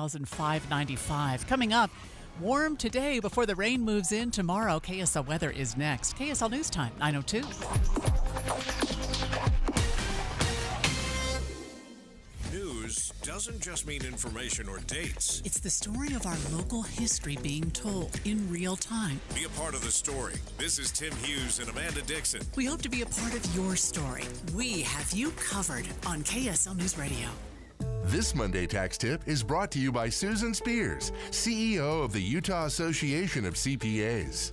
$2,595. Coming up, warm today before the rain moves in tomorrow. KSL weather is next. KSL News Time, 9:02. News doesn't just mean information or dates. It's the story of our local history being told in real time. Be a part of the story. This is Tim Hughes and Amanda Dixon. We hope to be a part of your story. We have you covered on KSL News Radio. This Monday Tax Tip is brought to you by Susan Spears, CEO of the Utah Association of CPAs.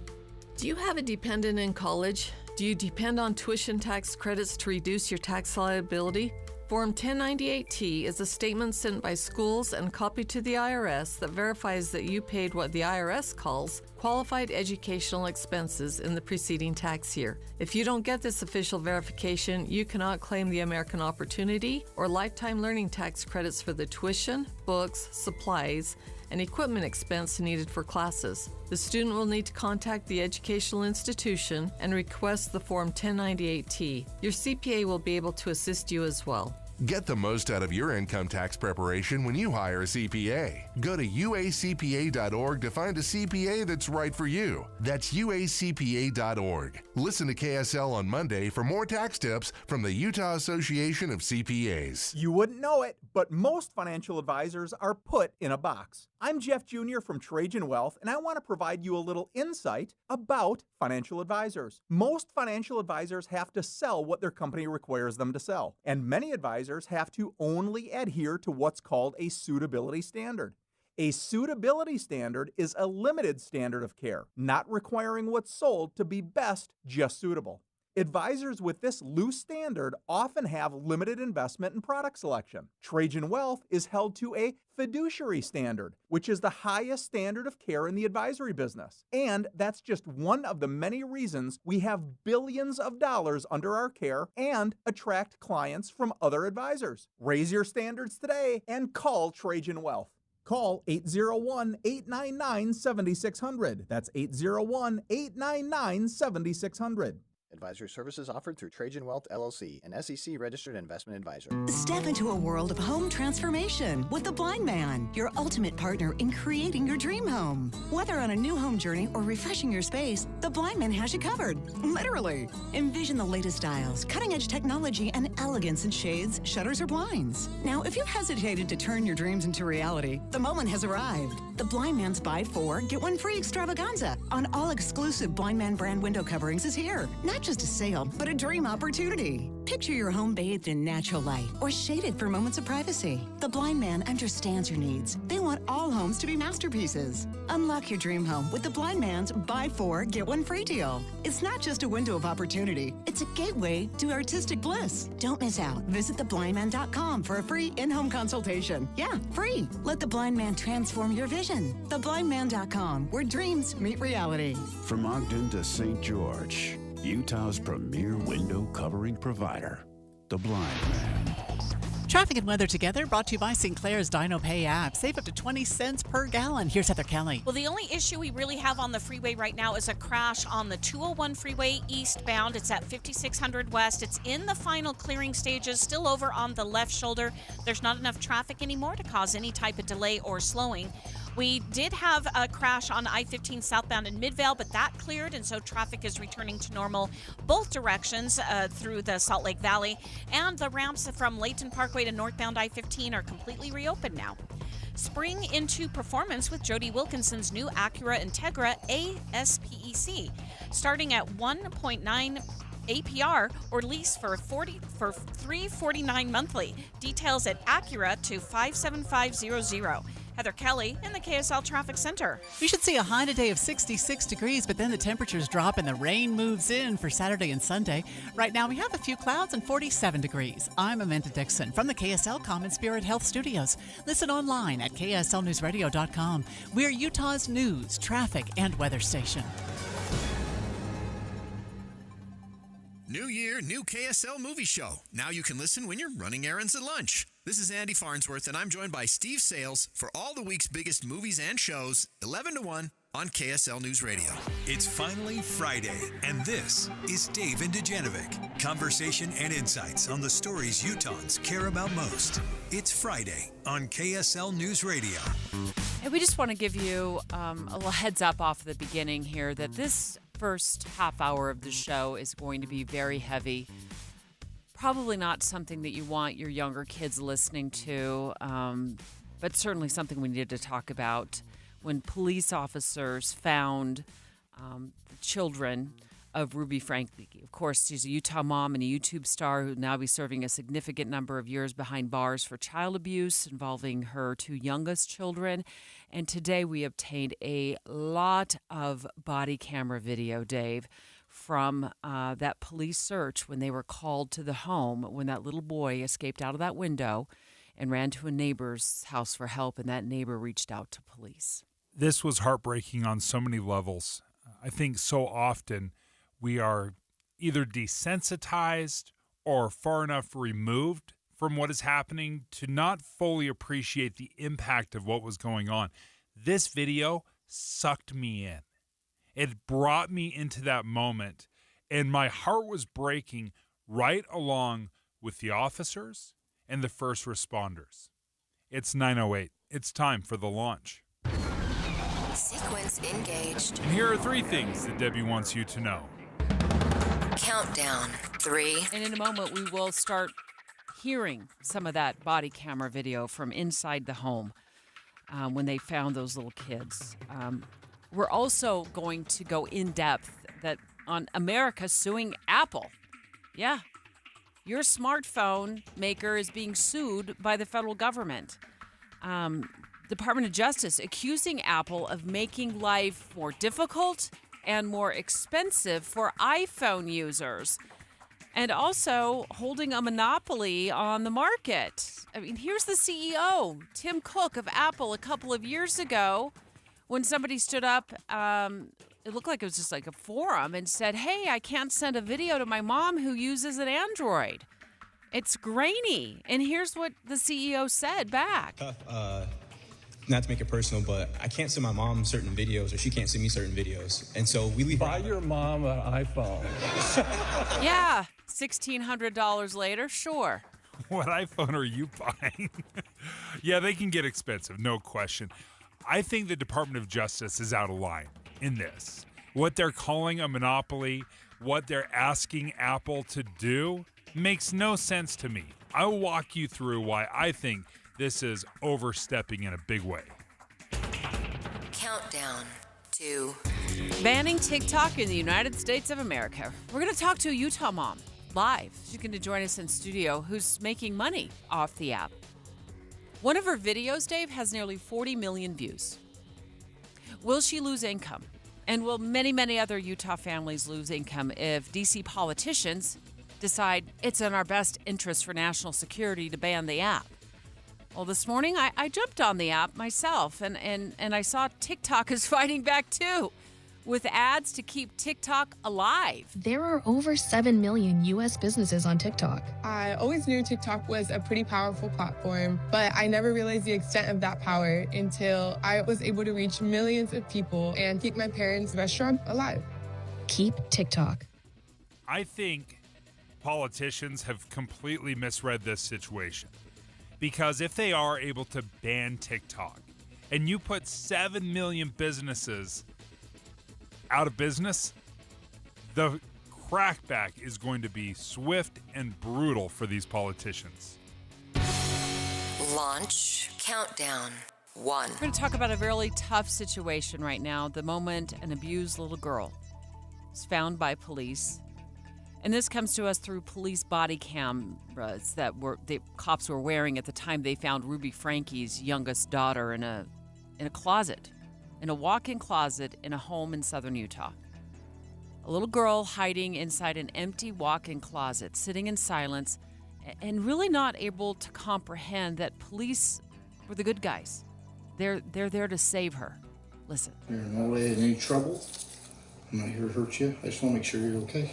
Do you have a dependent in college? Do you depend on tuition tax credits to reduce your tax liability? Form 1098-T is a statement sent by schools and copied to the IRS that verifies that you paid what the IRS calls qualified educational expenses in the preceding tax year. If you don't get this official verification, you cannot claim the American Opportunity or Lifetime Learning Tax credits for the tuition, books, supplies, and equipment expense needed for classes. The student will need to contact the educational institution and request the Form 1098-T. Your CPA will be able to assist you as well. Get the most out of your income tax preparation when you hire a CPA. Go to uacpa.org to find a CPA that's right for you. That's uacpa.org. Listen to KSL on Monday for more tax tips from the Utah Association of CPAs. You wouldn't know it, but most financial advisors are put in a box. I'm Jeff Jr. from Trajan Wealth, and I want to provide you a little insight about financial advisors. Most financial advisors have to sell what their company requires them to sell, and many advisors have to only adhere to what's called a suitability standard. A suitability standard is a limited standard of care, not requiring what's sold to be best just suitable. Advisors with this loose standard often have limited investment and product selection. Trajan Wealth is held to a fiduciary standard, which is the highest standard of care in the advisory business. And that's just one of the many reasons we have billions of dollars under our care and attract clients from other advisors. Raise your standards today and call Trajan Wealth. Call 801-899-7600. That's 801-899-7600. Advisory services offered through Trajan Wealth, LLC, an SEC-registered investment advisor. Step into a world of home transformation with The Blind Man, your ultimate partner in creating your dream home. Whether on a new home journey or refreshing your space, The Blind Man has you covered, literally. Envision the latest styles, cutting-edge technology, and elegance in shades, shutters, or blinds. Now, if you hesitated to turn your dreams into reality, the moment has arrived. The Blind Man's Buy 4, Get 1 Free extravaganza on all exclusive Blind Man brand window coverings is here. Not just a sale, but a dream opportunity. Picture your home bathed in natural light or shaded for moments of privacy. The Blind Man understands your needs. They want all homes to be masterpieces. Unlock your dream home with the Blind Man's Buy 4, Get 1 Free deal. It's not just a window of opportunity. It's a gateway to artistic bliss. Don't miss out. Visit theblindman.com for a free in-home consultation. Yeah, free. Let the Blind Man transform your vision. Theblindman.com, where dreams meet reality. From Ogden to St. George, Utah's premier window covering provider, The Blind Man. Traffic and weather together, brought to you by Sinclair's DinoPay app. Save up to 20 cents per gallon. Here's Heather Kelly. Well, the only issue we really have on the freeway right now is a crash on the 201 freeway eastbound. It's at 5600 West. It's in the final clearing stages, still over on the left shoulder. There's not enough traffic anymore to cause any type of delay or slowing. We did have a crash on I-15 southbound in Midvale, but that cleared, and so traffic is returning to normal both directions through the Salt Lake Valley. And the ramps from Layton Parkway to northbound I-15 are completely reopened now. Spring into performance with Jody Wilkinson's new Acura Integra ASPEC, starting at 1.9 APR or lease for $349 monthly. Details at Acura to 57500. Heather Kelly in the KSL Traffic Center. We should see a high today of 66 degrees, but then the temperatures drop and the rain moves in for Saturday and Sunday. Right now we have a few clouds and 47 degrees. I'm Amanda Dixon from the KSL Common Spirit Health Studios. Listen online at kslnewsradio.com. We're Utah's news, traffic, and weather station. New year, new KSL movie show. Now you can listen when you're running errands at lunch. This is Andy Farnsworth, and I'm joined by Steve Sales for all the week's biggest movies and shows, 11 to 1 on KSL News Radio. It's finally Friday, and this is Dave and Dujanovic. Conversation and insights on the stories Utahns care about most. It's Friday on KSL News Radio. And we just want to give you a little heads up off the beginning here that this first half hour of the show is going to be very heavy. Probably not something that you want your younger kids listening to, but certainly something we needed to talk about. When police officers found the children of Ruby Franke. Of course, she's a Utah mom and a YouTube star who will now be serving a significant number of years behind bars for child abuse involving her two youngest children. And today we obtained a lot of body camera video, Dave, from that police search when they were called to the home when that little boy escaped out of that window and ran to a neighbor's house for help, and that neighbor reached out to police. This was heartbreaking on so many levels. I think so often we are either desensitized or far enough removed from what is happening to not fully appreciate the impact of what was going on. This video sucked me in. It brought me into that moment, and my heart was breaking right along with the officers and the first responders. It's 9:08. It's time for the launch. Sequence engaged. And here are 3 things that Debbie wants you to know. Countdown. 3. And in a moment, we will start hearing some of that body camera video from inside the home when they found those little kids. We're also going to go in depth on America suing Apple. Yeah, your smartphone maker is being sued by the federal government. Department of Justice accusing Apple of making life more difficult and more expensive for iPhone users, and also holding a monopoly on the market. I mean, here's the CEO, Tim Cook of Apple, a couple of years ago, when somebody stood up, it looked like it was just like a forum, and said, hey, I can't send a video to my mom who uses an Android. It's grainy. And here's what the CEO said back. Not to make it personal, but I can't send my mom certain videos, or she can't send me certain videos. And so we leave. Buy your mom an iPhone. Yeah, $1,600 later, sure. What iPhone are you buying? Yeah, they can get expensive, no question. I think the Department of Justice is out of line in this. What they're calling a monopoly, what they're asking Apple to do, makes no sense to me. I'll walk you through why I think this is overstepping in a big way. Countdown. 2. Banning TikTok in the United States of America. We're going to talk to a Utah mom live. She's going to join us in studio who's making money off the app. One of her videos, Dave, has nearly 40 million views. Will she lose income? And will many, many other Utah families lose income if D.C. politicians decide it's in our best interest for national security to ban the app? Well, this morning I jumped on the app myself, and I saw TikTok is fighting back too, with ads to keep TikTok alive. There are over 7 million U.S. businesses on TikTok. I always knew TikTok was a pretty powerful platform, but I never realized the extent of that power until I was able to reach millions of people and keep my parents' restaurant alive. Keep TikTok. I think politicians have completely misread this situation. Because if they are able to ban TikTok and you put 7 million businesses out of business, the crackback is going to be swift and brutal for these politicians. Launch countdown. 1. We're going to talk about a really tough situation right now. The moment an abused little girl is found by police. And this comes to us through police body cameras that the cops were wearing at the time they found Ruby Franke's youngest daughter in a closet, in a walk-in closet in a home in southern Utah. A little girl hiding inside an empty walk-in closet, sitting in silence, and really not able to comprehend that police were the good guys. They're there to save her. Listen. You're in no way in any trouble. I'm not here to hurt you. I just want to make sure you're okay.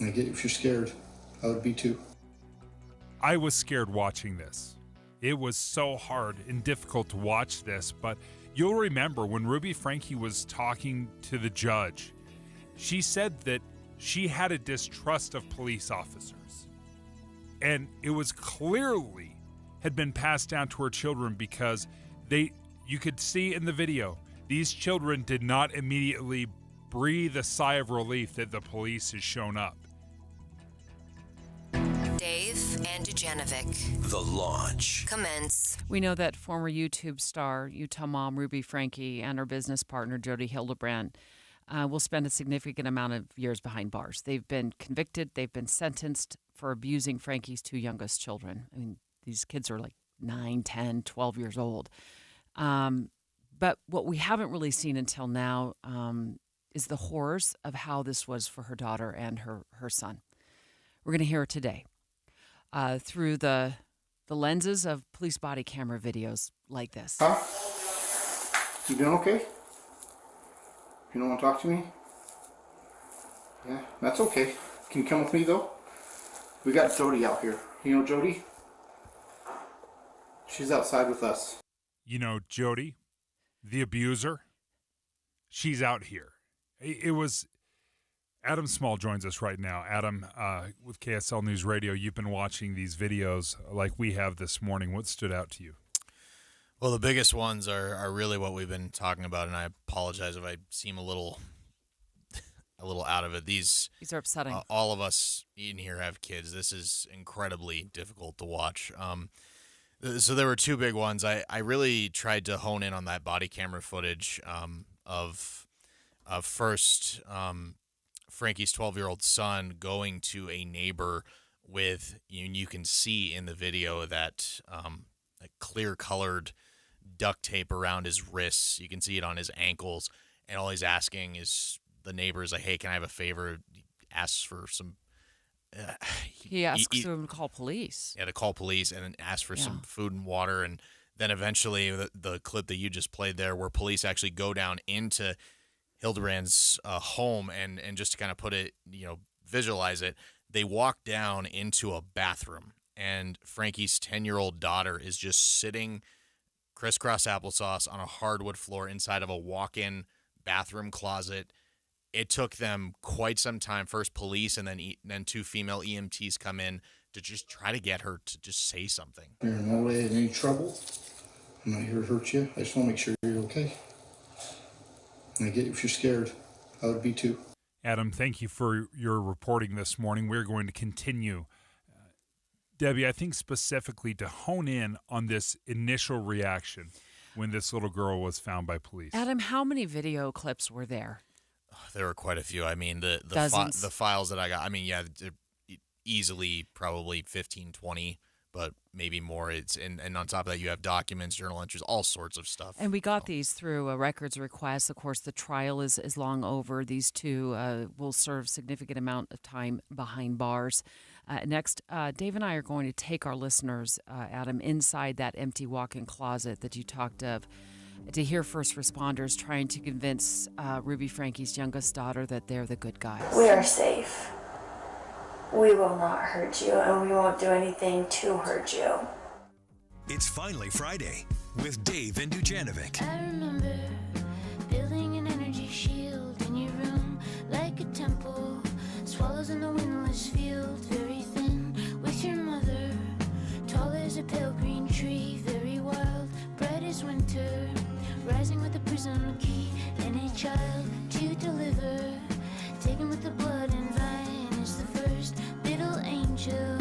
And I get it if you're scared. I would be too. I was scared watching this. It was so hard and difficult to watch this, but you'll remember when Ruby Franke was talking to the judge, she said that she had a distrust of police officers. And it was clearly had been passed down to her children because you could see in the video, these children did not immediately breathe a sigh of relief that the police has shown up. Dave and Dujanovic. The launch. Commence. We know that former YouTube star, Utah mom Ruby Franke, and her business partner Jody Hildebrand will spend a significant amount of years behind bars. They've been convicted. They've been sentenced for abusing Franke's two youngest children. I mean, these kids are like 9, 10, 12 years old. But what we haven't really seen until now is the horrors of how this was for her daughter and her son. We're going to hear it today through the lenses of police body camera videos like this. Huh? You doing okay? You don't want to talk to me? Yeah, that's okay. Can you come with me though? We got Jody out here. You know Jody? She's outside with us. You know Jody, the abuser? She's out here. It was... Adam Small joins us right now. Adam, with KSL News Radio, you've been watching these videos like we have this morning. What stood out to you? Well, the biggest ones are really what we've been talking about, and I apologize if I seem a little out of it. These are upsetting. All of us in here have kids. This is incredibly difficult to watch. So there were two big ones. I really tried to hone in on that body camera footage of first Franke's 12-year-old son going to a neighbor with, you can see in the video that a clear-colored duct tape around his wrists. You can see it on his ankles, and all he's asking is, the neighbor is like, hey, can I have a favor? He asks for some... he asks them to call police. Yeah, to call police, and then ask for some food and water, and then eventually the clip that you just played there where police actually go down into Hildebrand's home, and just to kind of put it, visualize it, they walk down into a bathroom, and Franke's 10-year-old daughter is just sitting crisscross applesauce on a hardwood floor inside of a walk-in bathroom closet. It took them quite some time. First police, and then two female EMTs come in to just try to get her to just say something. You're in no way in any trouble. I'm not here to hurt you. I just want to make sure you're okay. And I get if you're scared. I would be too. Adam, thank you for your reporting this morning. We're going to continue. Debbie, I think specifically to hone in on this initial reaction when this little girl was found by police. Adam, how many video clips were there? There were quite a few. I mean, the files that I got, easily probably 15, 20, but maybe more. And on top of that, you have documents, journal entries, all sorts of stuff. And we got these through a records request. Of course, the trial is long over. These two will serve significant amount of time behind bars. Next, Dave and I are going to take our listeners, Adam, inside that empty walk-in closet that you talked of, to hear first responders trying to convince Ruby Franke's youngest daughter that they're the good guys. We are safe. We will not hurt you, and we won't do anything to hurt you. It's finally Friday with Dave and Dujanovic. I remember building an energy shield in your room like a temple. Swallows in the windless field, very thin with your mother. Tall as a pale green tree, very wild, bright as winter. Rising with a prism key and a child to deliver. Taken with the blood and vine is the first little angel.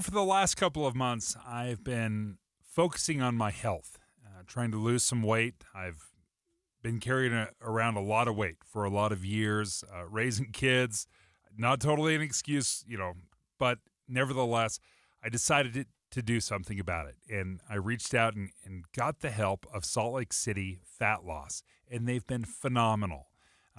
For the last couple of months, I've been focusing on my health, trying to lose some weight. I've been carrying around a lot of weight for a lot of years, raising kids. Not totally an excuse, but nevertheless, I decided to do something about it. And I reached out and got the help of Salt Lake City Fat Loss, and they've been phenomenal.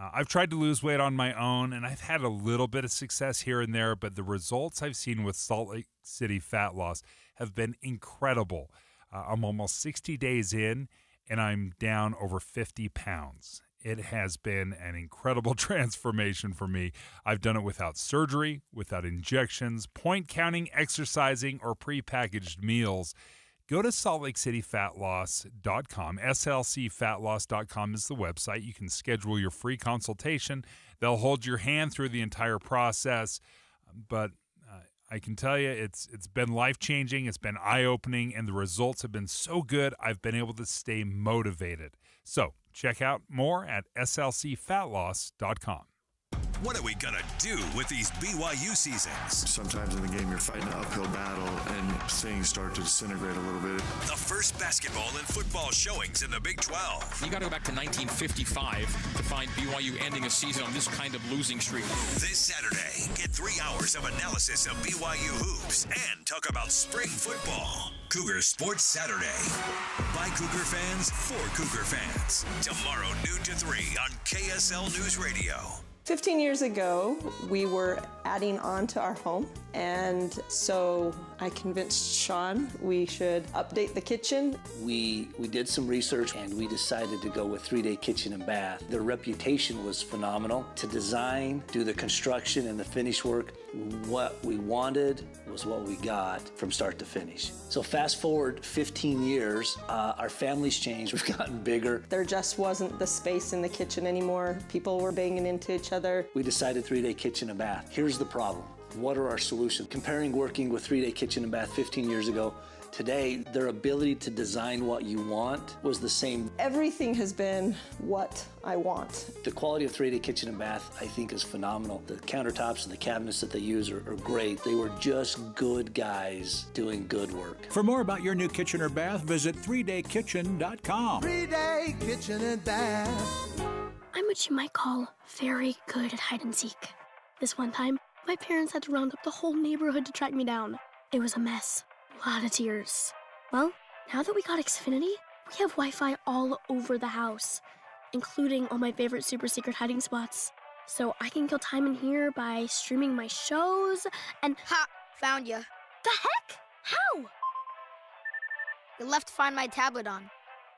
I've tried to lose weight on my own, and I've had a little bit of success here and there, but the results I've seen with Salt Lake City fat loss have been incredible. I'm almost 60 days in, and I'm down over 50 pounds. It has been an incredible transformation for me. I've done it without surgery, without injections, point counting, exercising, or prepackaged meals. Go to saltlakeCityFatLoss.com. slcfatloss.com is the website. You can schedule your free consultation. They'll hold your hand through the entire process. But I can tell you it's been life-changing. It's been eye-opening, and the results have been so good, I've been able to stay motivated. So check out more at slcfatloss.com. What are we going to do with these BYU seasons? Sometimes in the game, you're fighting an uphill battle and things start to disintegrate a little bit. The first basketball and football showings in the Big 12. You got to go back to 1955 to find BYU ending a season on this kind of losing streak. This Saturday, get 3 hours of analysis of BYU hoops and talk about spring football. Cougar Sports Saturday. By Cougar fans, for Cougar fans. Tomorrow, noon to 3 on KSL News Radio. 15 years ago, we were adding on to our home, and so I convinced Sean we should update the kitchen. We did some research, and we decided to go with 3-Day Kitchen and Bath. Their reputation was phenomenal. To design, do the construction, and the finish work, what we wanted was what we got from start to finish. So fast forward 15 years, our family's changed. We've gotten bigger. There just wasn't the space in the kitchen anymore. People were banging into each other. We decided 3-Day Kitchen and Bath. Here's the problem. What are our solutions? Comparing working with 3-Day Kitchen and Bath 15 years ago, today, their ability to design what you want was the same. Everything has been what I want. The quality of 3-Day Kitchen and Bath, I think, is phenomenal. The countertops and the cabinets that they use are great. They were just good guys doing good work. For more about your new kitchen or bath, visit 3daykitchen.com. 3-Day Kitchen and Bath. I'm what you might call very good at hide and seek. This one time, my parents had to round up the whole neighborhood to track me down. It was a mess. A lot of tears. Well, now that we got Xfinity, we have Wi-Fi all over the house, including all my favorite super secret hiding spots. So I can kill time in here by streaming my shows and... Ha! Found you. The heck? How? You left Find My tablet on.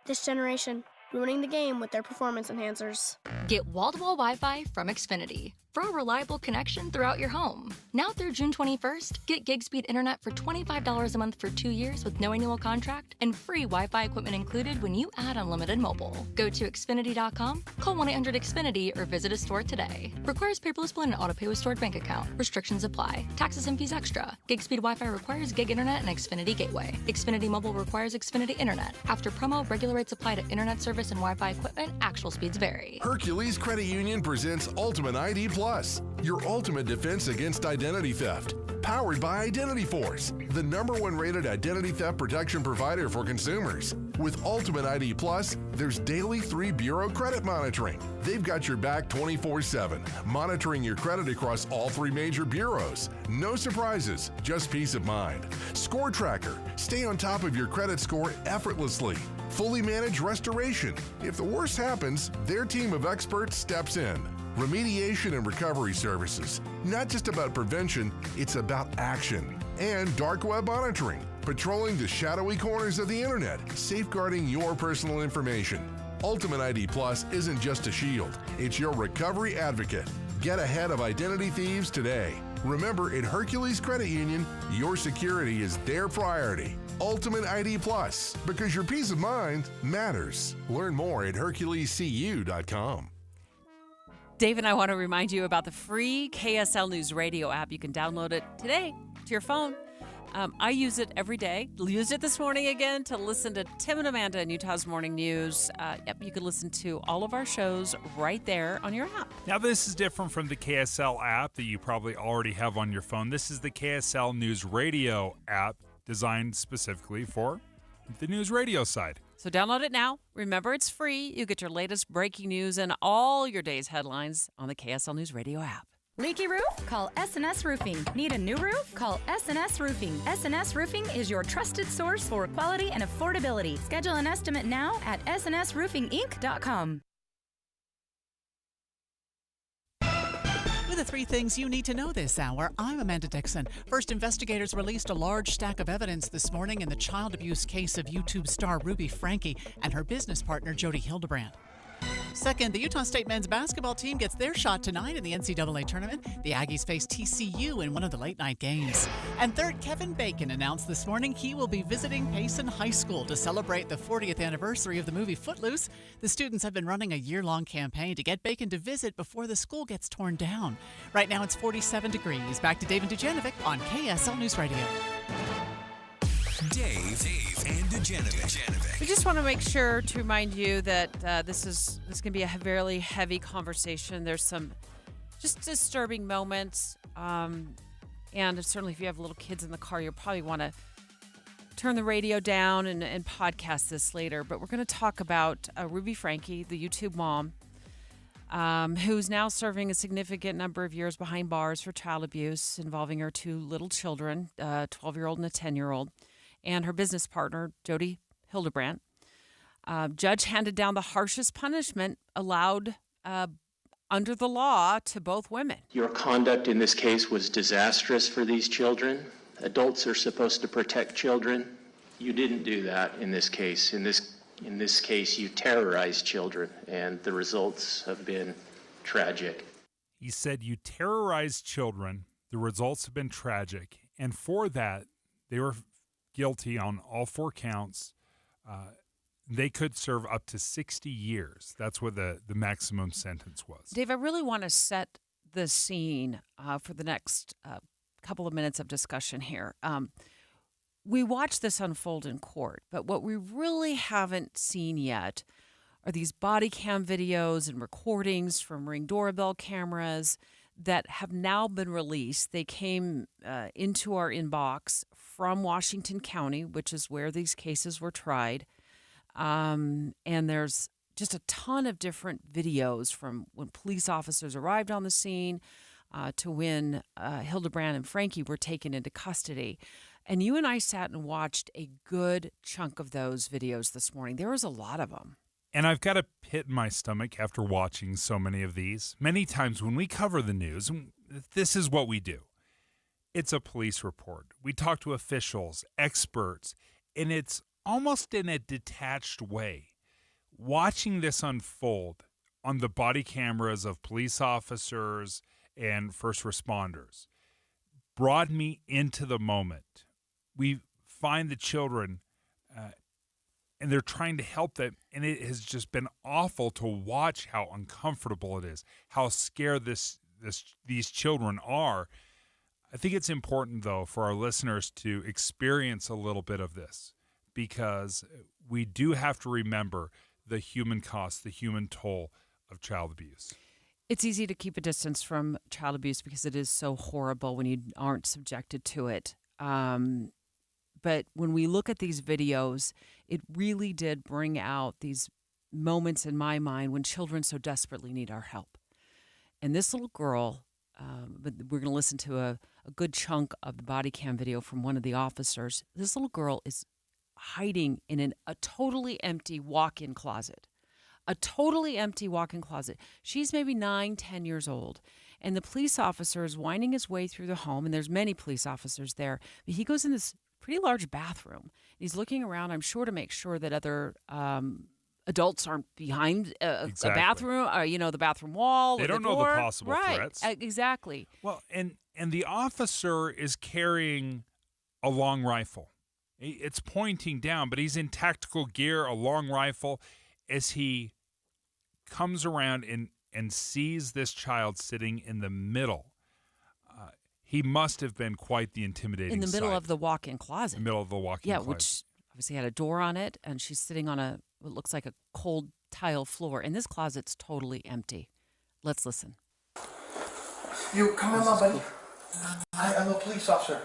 This generation, ruining the game with their performance enhancers. Get wall-to-wall Wi-Fi from Xfinity for a reliable connection throughout your home. Now through June 21st, get gig speed internet for $25 a month for 2 years with no annual contract and free Wi-Fi equipment included when you add unlimited mobile. Go to Xfinity.com, call 1-800-XFINITY, or visit a store today. Requires paperless plan and autopay with stored bank account. Restrictions apply. Taxes and fees extra. Gig speed Wi-Fi requires gig internet and Xfinity Gateway. Xfinity Mobile requires Xfinity Internet. After promo, regular rates apply to internet service and Wi-Fi equipment. Actual speeds vary. Hercules Credit Union presents Ultimate ID Plus, your ultimate defense against identity theft. Powered by Identity Force, the #1 rated identity theft protection provider for consumers. With Ultimate ID Plus, there's daily 3 bureau credit monitoring. They've got your back 24/7, monitoring your credit across all 3 major bureaus. No surprises, just peace of mind. Score Tracker, stay on top of your credit score effortlessly. Fully managed restoration. If the worst happens, their team of experts steps in. Remediation and recovery services. Not just about prevention, it's about action. And dark web monitoring, patrolling the shadowy corners of the internet, safeguarding your personal information. Ultimate ID Plus isn't just a shield, it's your recovery advocate. Get ahead of identity thieves today. Remember, at Hercules Credit Union, your security is their priority. Ultimate ID Plus, because your peace of mind matters. Learn more at HerculesCU.com. Dave and I want to remind you about the free KSL News Radio app. You can download it today to your phone. I use it every day. Used it this morning again to listen to Tim and Amanda in Utah's Morning News. You can listen to all of our shows right there on your app. Now, this is different from the KSL app that you probably already have on your phone. This is the KSL News Radio app designed specifically for the news radio side. So download it now. Remember, it's free. You get your latest breaking news and all your day's headlines on the KSL News Radio app. Leaky roof? Call S&S Roofing. Need a new roof? Call S&S Roofing. S&S Roofing is your trusted source for quality and affordability. Schedule an estimate now at snsroofinginc.com. With the 3 things you need to know this hour, I'm Amanda Dixon. First, investigators released a large stack of evidence this morning in the child abuse case of YouTube star Ruby Franke and her business partner Jody Hildebrand. Second, the Utah State men's basketball team gets their shot tonight in the NCAA tournament. The Aggies face TCU in one of the late-night games. And third, Kevin Bacon announced this morning he will be visiting Payson High School to celebrate the 40th anniversary of the movie Footloose. The students have been running a year-long campaign to get Bacon to visit before the school gets torn down. Right now it's 47 degrees. Back to Dave and Dujanovic on KSL News Radio. Dave and Dujanovic. We just want to make sure to remind you that this going to be a very heavy conversation. There's some just disturbing moments, and certainly if you have little kids in the car, you'll probably want to turn the radio down and podcast this later. But we're going to talk about Ruby Franke, the YouTube mom, who's now serving a significant number of years behind bars for child abuse involving her 2 little children, a 12-year-old and a 10-year-old. And her business partner, Jody Hildebrand. Judge handed down the harshest punishment allowed under the law to both women. Your conduct in this case was disastrous for these children. Adults are supposed to protect children. You didn't do that in this case. In this case, you terrorized children, and the results have been tragic. He said, you terrorized children. The results have been tragic. And for that, they were guilty on all 4 counts. They could serve up to 60 years. That's what the maximum sentence was. Dave, I really want to set the scene for the next couple of minutes of discussion here. We watched this unfold in court, but what we really haven't seen yet are these body cam videos and recordings from Ring doorbell cameras that have now been released. They came into our inbox from Washington County, which is where these cases were tried. And there's just a ton of different videos from when police officers arrived on the scene to when Hildebrand and Franke were taken into custody. And you and I sat and watched a good chunk of those videos this morning. There was a lot of them. And I've got a pit in my stomach after watching so many of these. Many times when we cover the news, this is what we do. It's a police report. We talk to officials, experts, and it's almost in a detached way. Watching this unfold on the body cameras of police officers and first responders brought me into the moment. We find the children and they're trying to help them, and it has just been awful to watch how uncomfortable it is, how scared these children are. I think it's important, though, for our listeners to experience a little bit of this, because we do have to remember the human cost, the human toll of child abuse. It's easy to keep a distance from child abuse because it is so horrible when you aren't subjected to it. But when we look at these videos, it really did bring out these moments in my mind when children so desperately need our help. And this little girl, but we're going to listen to a good chunk of the body cam video from one of the officers. This little girl is hiding in a totally empty walk-in closet. A totally empty walk-in closet. She's maybe 9, 10 years old. And the police officer is winding his way through the home, and there's many police officers there. But he goes in this pretty large bathroom. He's looking around, I'm sure, to make sure that other adults aren't behind a bathroom, or, the bathroom wall. They don't know the possible threats. Exactly. Well, and the officer is carrying a long rifle. It's pointing down, but he's in tactical gear, a long rifle, as he comes around and sees this child sitting in the middle. He must have been quite the intimidating in the middle sight. of the walk-in closet. In the middle of the walk-in closet. Which obviously had a door on it, and she's sitting on what looks like a cold tile floor. And this closet's totally empty. Let's listen. You come in, my buddy. I'm a police officer.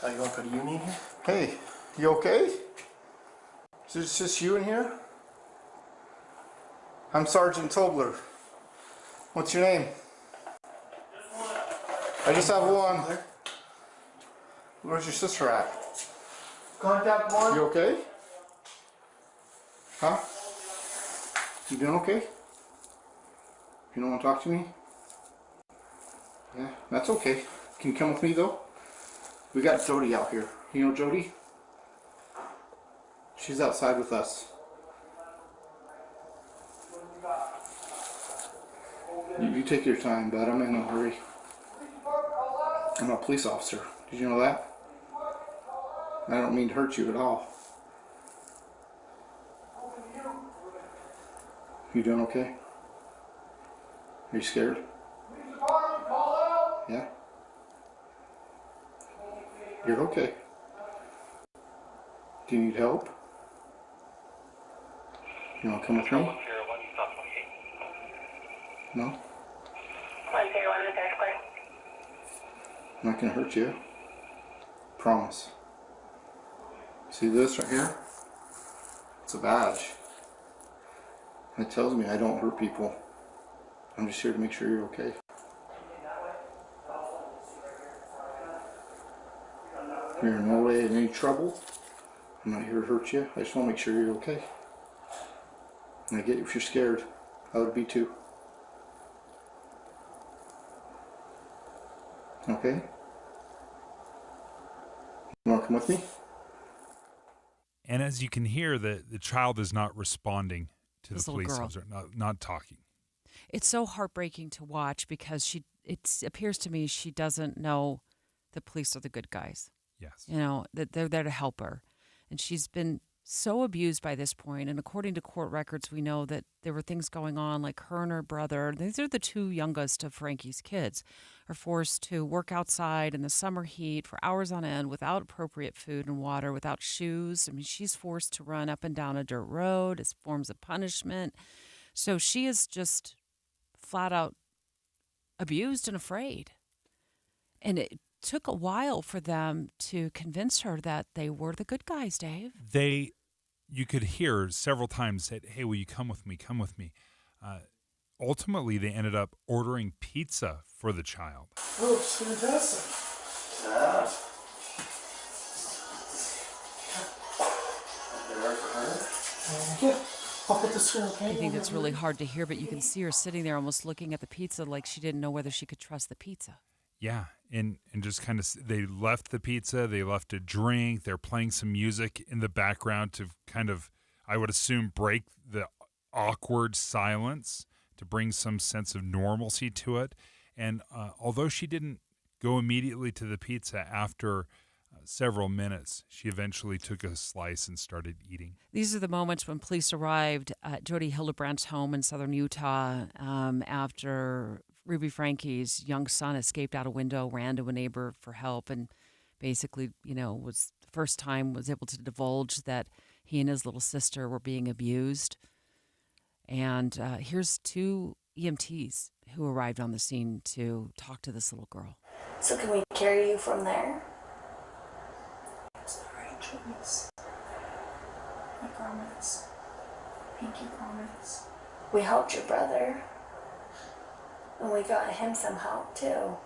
Are you going for the union here? Hey, you okay? Is it just you in here? I'm Sergeant Tobler. What's your name? I just have one. Where's your sister at? Contact one. You okay? Huh? You doing okay? You don't want to talk to me? Yeah, that's okay. Can you come with me though? We got Jody out here. You know Jody? She's outside with us. You take your time, bud. I'm in no hurry. I'm a police officer. Did you know that? I don't mean to hurt you at all. You doing okay? Are you scared? Yeah? You're okay. Do you need help? You want to come with me? No? I'm not going to hurt you. Promise. See this right here? It's a badge. It tells me I don't hurt people. I'm just here to make sure you're okay. You're in no way in any trouble. I'm not here to hurt you. I just want to make sure you're okay. And I get if you're scared. I would be too. Okay? You want to come with me? And as you can hear, the child is not responding to This the little police girl. officer, not talking. It's so heartbreaking to watch because it appears to me she doesn't know the police are the good guys. Yes. You know, that they're there to help her. And she's been so abused by this point. And according to court records, we know that there were things going on like her and her brother. These are the two youngest of Frankie's kids, are forced to work outside in the summer heat for hours on end without appropriate food and water, without shoes. I mean, she's forced to run up and down a dirt road as forms of punishment. So she is just flat out abused and afraid. And it took a while for them to convince her that they were the good guys, Dave. You could hear several times said, "Hey, will you come with me? Come with me." Ultimately, they ended up ordering pizza for the child. Oh, it's fantastic. Yeah. Yeah. I'll put this here, okay? I think it's really hard to hear, but you can see her sitting there almost looking at the pizza like she didn't know whether she could trust the pizza. Yeah, and just kind of, they left the pizza, they left a drink, they're playing some music in the background to kind of, I would assume, break the awkward silence, to bring some sense of normalcy to it. And although she didn't go immediately to the pizza after several minutes, she eventually took a slice and started eating. These are the moments when police arrived at Jody Hildebrandt's home in southern Utah after Ruby Frankie's young son escaped out a window, ran to a neighbor for help, and basically, was the first time was able to divulge that he and his little sister were being abused. And here's two EMTs who arrived on the scene to talk to this little girl. So can we carry you from there? It's the right choice. I promise. Pinky promise. We helped your brother. And we got him some help too.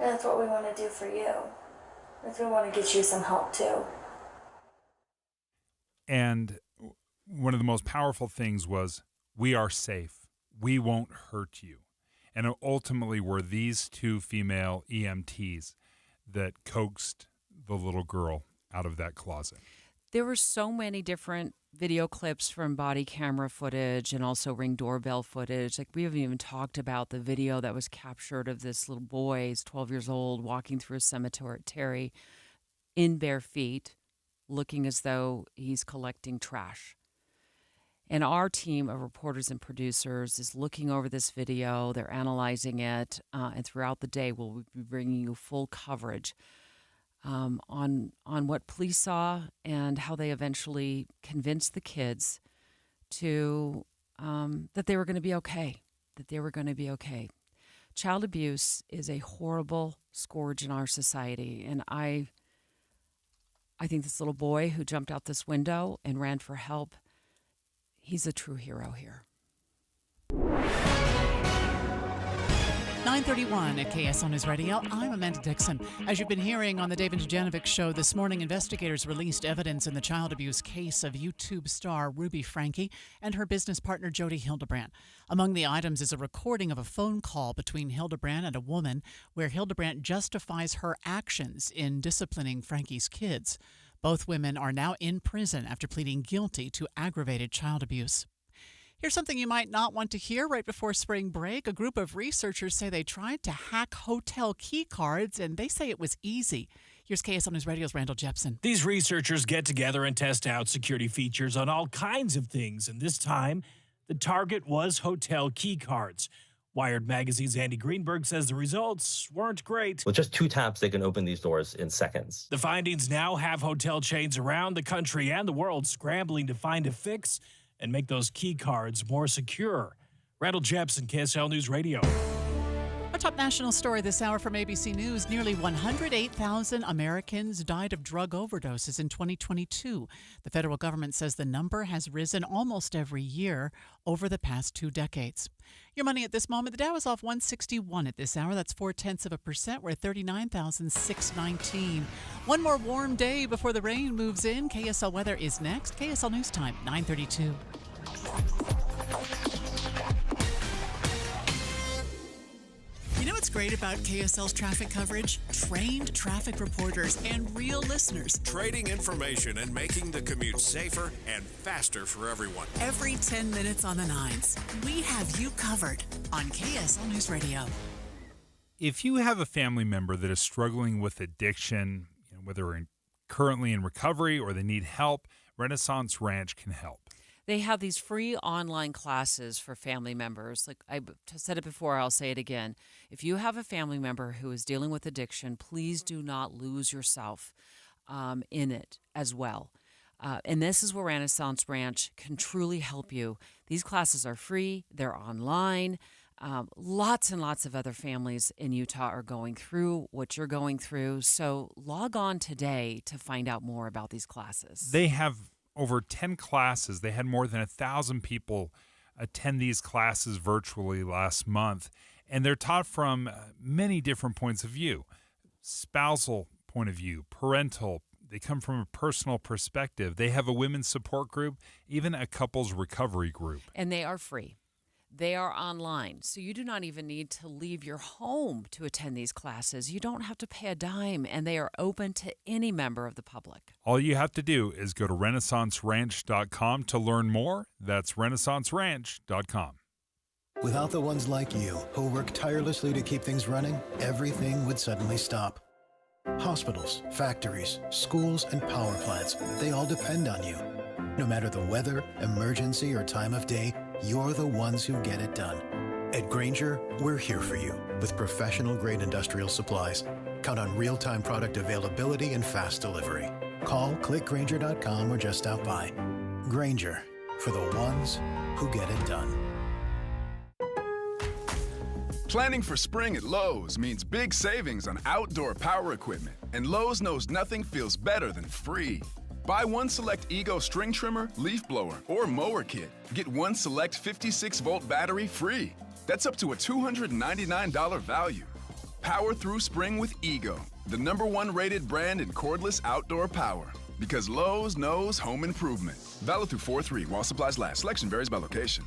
And that's what we want to do for you. We want to get you some help too. And one of the most powerful things was, we are safe. We won't hurt you. And ultimately were these two female EMTs that coaxed the little girl out of that closet. There were so many different video clips from body camera footage and also Ring doorbell footage. Like, we haven't even talked about the video that was captured of this little boy, he's 12 years old, walking through a cemetery in bare feet, looking as though he's collecting trash. And our team of reporters and producers is looking over this video. They're analyzing it. And throughout the day, we'll be bringing you full coverage on what police saw and how they eventually convinced the kids to that they were going to be okay, Child abuse is a horrible scourge in our society, and I think this little boy who jumped out this window and ran for help, he's a true hero here. 9:31 at KSL News Radio. I'm Amanda Dixon. As you've been hearing on the Dave and Dujanovic show this morning, investigators released evidence in the child abuse case of YouTube star Ruby Franke and her business partner Jody Hildebrandt. Among the items is a recording of a phone call between Hildebrandt and a woman where Hildebrandt justifies her actions in disciplining Franke's kids. Both women are now in prison after pleading guilty to aggravated child abuse. Here's something you might not want to hear right before spring break. A group of researchers say they tried to hack hotel key cards, and they say it was easy. Here's KSL News Radio's Randall Jepson. These researchers get together and test out security features on all kinds of things, and this time, the target was hotel key cards. Wired Magazine's Andy Greenberg says the results weren't great. With just 2 taps, they can open these doors in seconds. The findings now have hotel chains around the country and the world scrambling to find a fix and make those key cards more secure. Randall Jepson, KSL News Radio. Our top national story this hour from ABC News. Nearly 108,000 Americans died of drug overdoses in 2022. The federal government says the number has risen almost every year over the past 2 decades. Your money at this moment, the Dow is off 161 at this hour. That's 0.4%. We're at 39,619. One more warm day before the rain moves in. KSL weather is next. KSL News Time, 9:32. You know what's great about KSL's traffic coverage? Trained traffic reporters and real listeners. Trading information and making the commute safer and faster for everyone. Every 10 minutes on the nines, we have you covered on KSL News Radio. If you have a family member that is struggling with addiction, whether currently in recovery or they need help, Renaissance Ranch can help. They have these free online classes for family members. Like I said it before, I'll say it again. If you have a family member who is dealing with addiction, please do not lose yourself in it as well. And this is where Renaissance Ranch can truly help you. These classes are free. They're online. Lots and lots of other families in Utah are going through what you're going through. So log on today to find out more about these classes. They have over 10 classes. They had more than 1,000 people attend these classes virtually last month, and they're taught from many different points of view. Spousal point of view, parental, they come from a personal perspective. They have a women's support group, even a couples recovery group. And they are free. They are online, so you do not even need to leave your home to attend these classes. You don't have to pay a dime, and they are open to any member of the public. All you have to do is go to renaissanceranch.com to learn more. That's renaissanceranch.com. Without the ones like you, who work tirelessly to keep things running, everything would suddenly stop. Hospitals, factories, schools, and power plants, they all depend on you. No matter the weather, emergency, or time of day, you're the ones who get it done. At Grainger, we're here for you with professional-grade industrial supplies. Count on real-time product availability and fast delivery. Call, click Grainger.com, or just stop by. Grainger, for the ones who get it done. Planning for spring at Lowe's means big savings on outdoor power equipment, and Lowe's knows nothing feels better than free. Buy one select Ego string trimmer, leaf blower, or mower kit. Get one select 56-volt battery free. That's up to a $299 value. Power through spring with Ego, the #1 rated brand in cordless outdoor power. Because Lowe's knows home improvement. Valid through 4/3 while supplies last. Selection varies by location.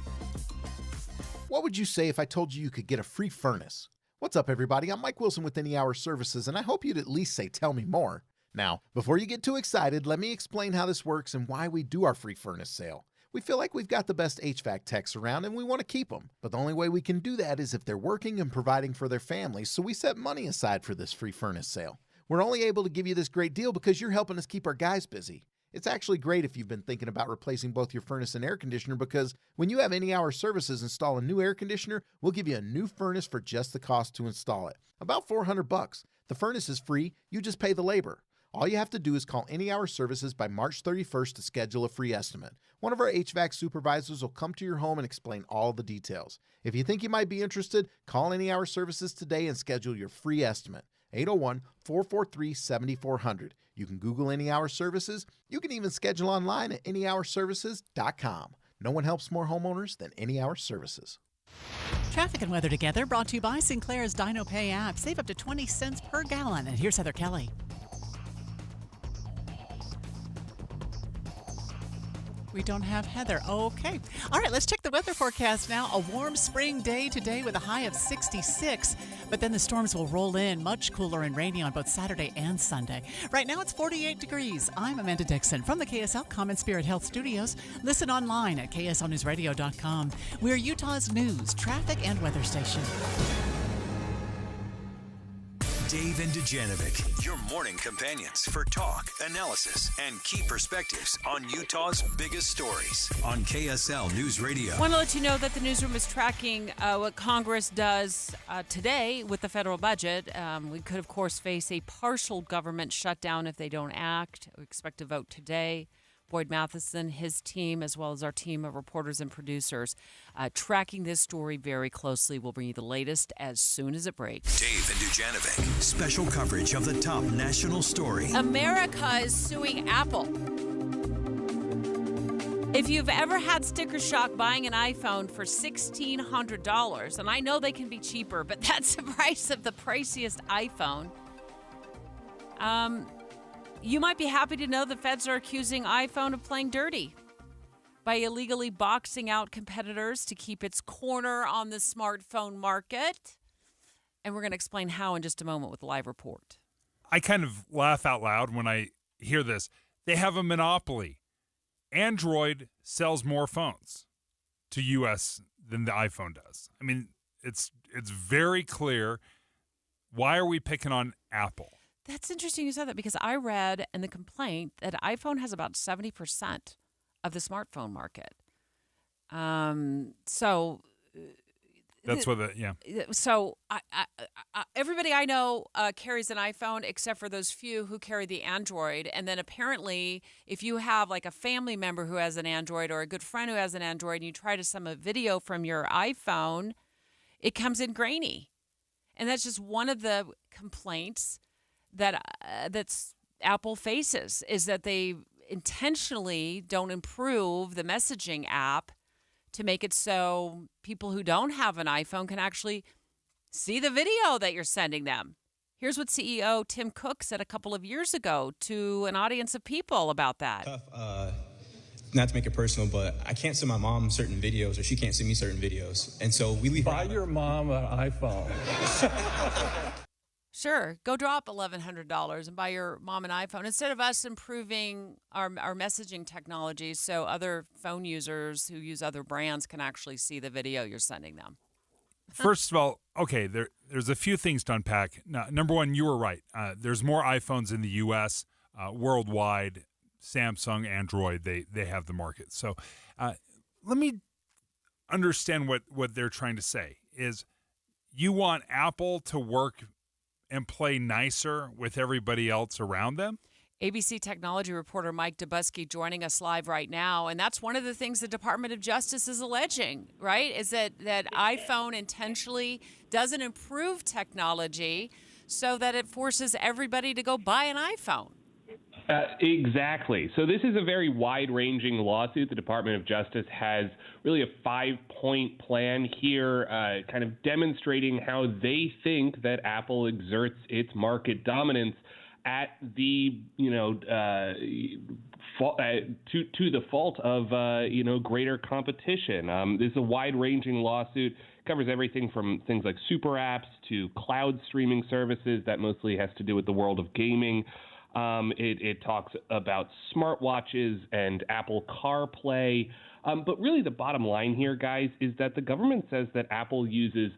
What would you say if I told you you could get a free furnace? What's up, everybody? I'm Mike Wilson with Any Hour Services, and I hope you'd at least say, tell me more. Now, before you get too excited, let me explain how this works and why we do our free furnace sale. We feel like we've got the best HVAC techs around, and we want to keep them. But the only way we can do that is if they're working and providing for their families, so we set money aside for this free furnace sale. We're only able to give you this great deal because you're helping us keep our guys busy. It's actually great if you've been thinking about replacing both your furnace and air conditioner, because when you have Any Hour Services install a new air conditioner, we'll give you a new furnace for just the cost to install it. About $400. The furnace is free, you just pay the labor. All you have to do is call Any Hour Services by March 31st to schedule a free estimate. One of our HVAC supervisors will come to your home and explain all the details. If you think you might be interested, call Any Hour Services today and schedule your free estimate. 801-443-7400. You can Google Any Hour Services. You can even schedule online at anyhourservices.com. No one helps more homeowners than Any Hour Services. Traffic and weather together, brought to you by Sinclair's Dino Pay app. Save up to 20 cents per gallon. And here's Heather Kelly. We don't have Heather. Okay. All right, let's check the weather forecast now. A warm spring day today with a high of 66, but then the storms will roll in, much cooler and rainy on both Saturday and Sunday. Right now it's 48 degrees. I'm Amanda Dixon from the KSL Common Spirit Health Studios. Listen online at kslnewsradio.com. We're Utah's news, traffic, and weather station. Dave and Dujanovic, your morning companions for talk, analysis, and key perspectives on Utah's biggest stories on KSL News Radio. I want to let you know that the newsroom is tracking what Congress does today with the federal budget. We could, of course, face a partial government shutdown if they don't act. We expect to vote today. Boyd Matheson, his team, as well as our team of reporters and producers, tracking this story very closely. We'll bring you the latest as soon as it breaks. Dave and Dujanovic, special coverage of the top national story. America is suing Apple. If you've ever had sticker shock buying an iPhone for $1,600, and I know they can be cheaper, but that's the price of the priciest iPhone, you might be happy to know the feds are accusing iPhone of playing dirty by illegally boxing out competitors to keep its corner on the smartphone market. And we're going to explain how in just a moment with a live report. I kind of laugh out loud when I hear this. They have a monopoly. Android sells more phones to U.S. than the iPhone does. I mean, it's very clear. Why are we picking on Apple? That's interesting you said that, because I read in the complaint that iPhone has about 70% of the smartphone market. So that's what yeah. So everybody I know carries an iPhone except for those few who carry the Android. And then apparently if you have like a family member who has an Android or a good friend who has an Android and you try to send a video from your iPhone, it comes in grainy. And that's just one of the complaints that's Apple faces, is that they intentionally don't improve the messaging app to make it so people who don't have an iPhone can actually see the video that you're sending them. Here's what CEO Tim Cook said a couple of years ago to an audience of people about that. Tough, not to make it personal, but I can't send my mom certain videos, or she can't send me certain videos. And so we leave. Buy your mom an iPhone. Sure, go drop $1,100 and buy your mom an iPhone instead of us improving our messaging technology so other phone users who use other brands can actually see the video you're sending them. First of all, okay, there's a few things to unpack. Now, number one, you were right. There's more iPhones in the U.S. Worldwide. Samsung, Android, they have the market. So let me understand what they're trying to say is you want Apple to work and play nicer with everybody else around them? ABC technology reporter Mike Dubusky joining us live right now. And that's one of the things the Department of Justice is alleging, right? Is that iPhone intentionally doesn't improve technology so that it forces everybody to go buy an iPhone. Exactly. So this is a very wide-ranging lawsuit. The Department of Justice has really a 5-point plan here, kind of demonstrating how they think that Apple exerts its market dominance at the, to the fault of, greater competition. This is a wide-ranging lawsuit. Covers everything from things like super apps to cloud streaming services. That mostly has to do with the world of gaming. It talks about smartwatches and Apple CarPlay. But really the bottom line here, guys, is that the government says that Apple uses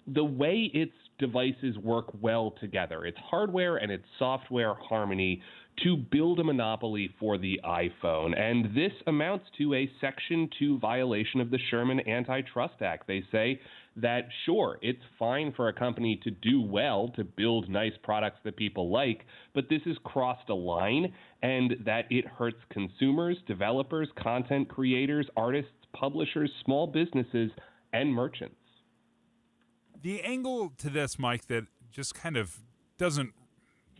the way its devices work well together, its hardware and its software harmony, to build a monopoly for the iPhone. And this amounts to a Section 2 violation of the Sherman Antitrust Act. They say that, sure, it's fine for a company to do well, to build nice products that people like, but this has crossed a line, and that it hurts consumers, developers, content creators, artists, publishers, small businesses, and merchants. The angle to this, Mike, that just kind of doesn't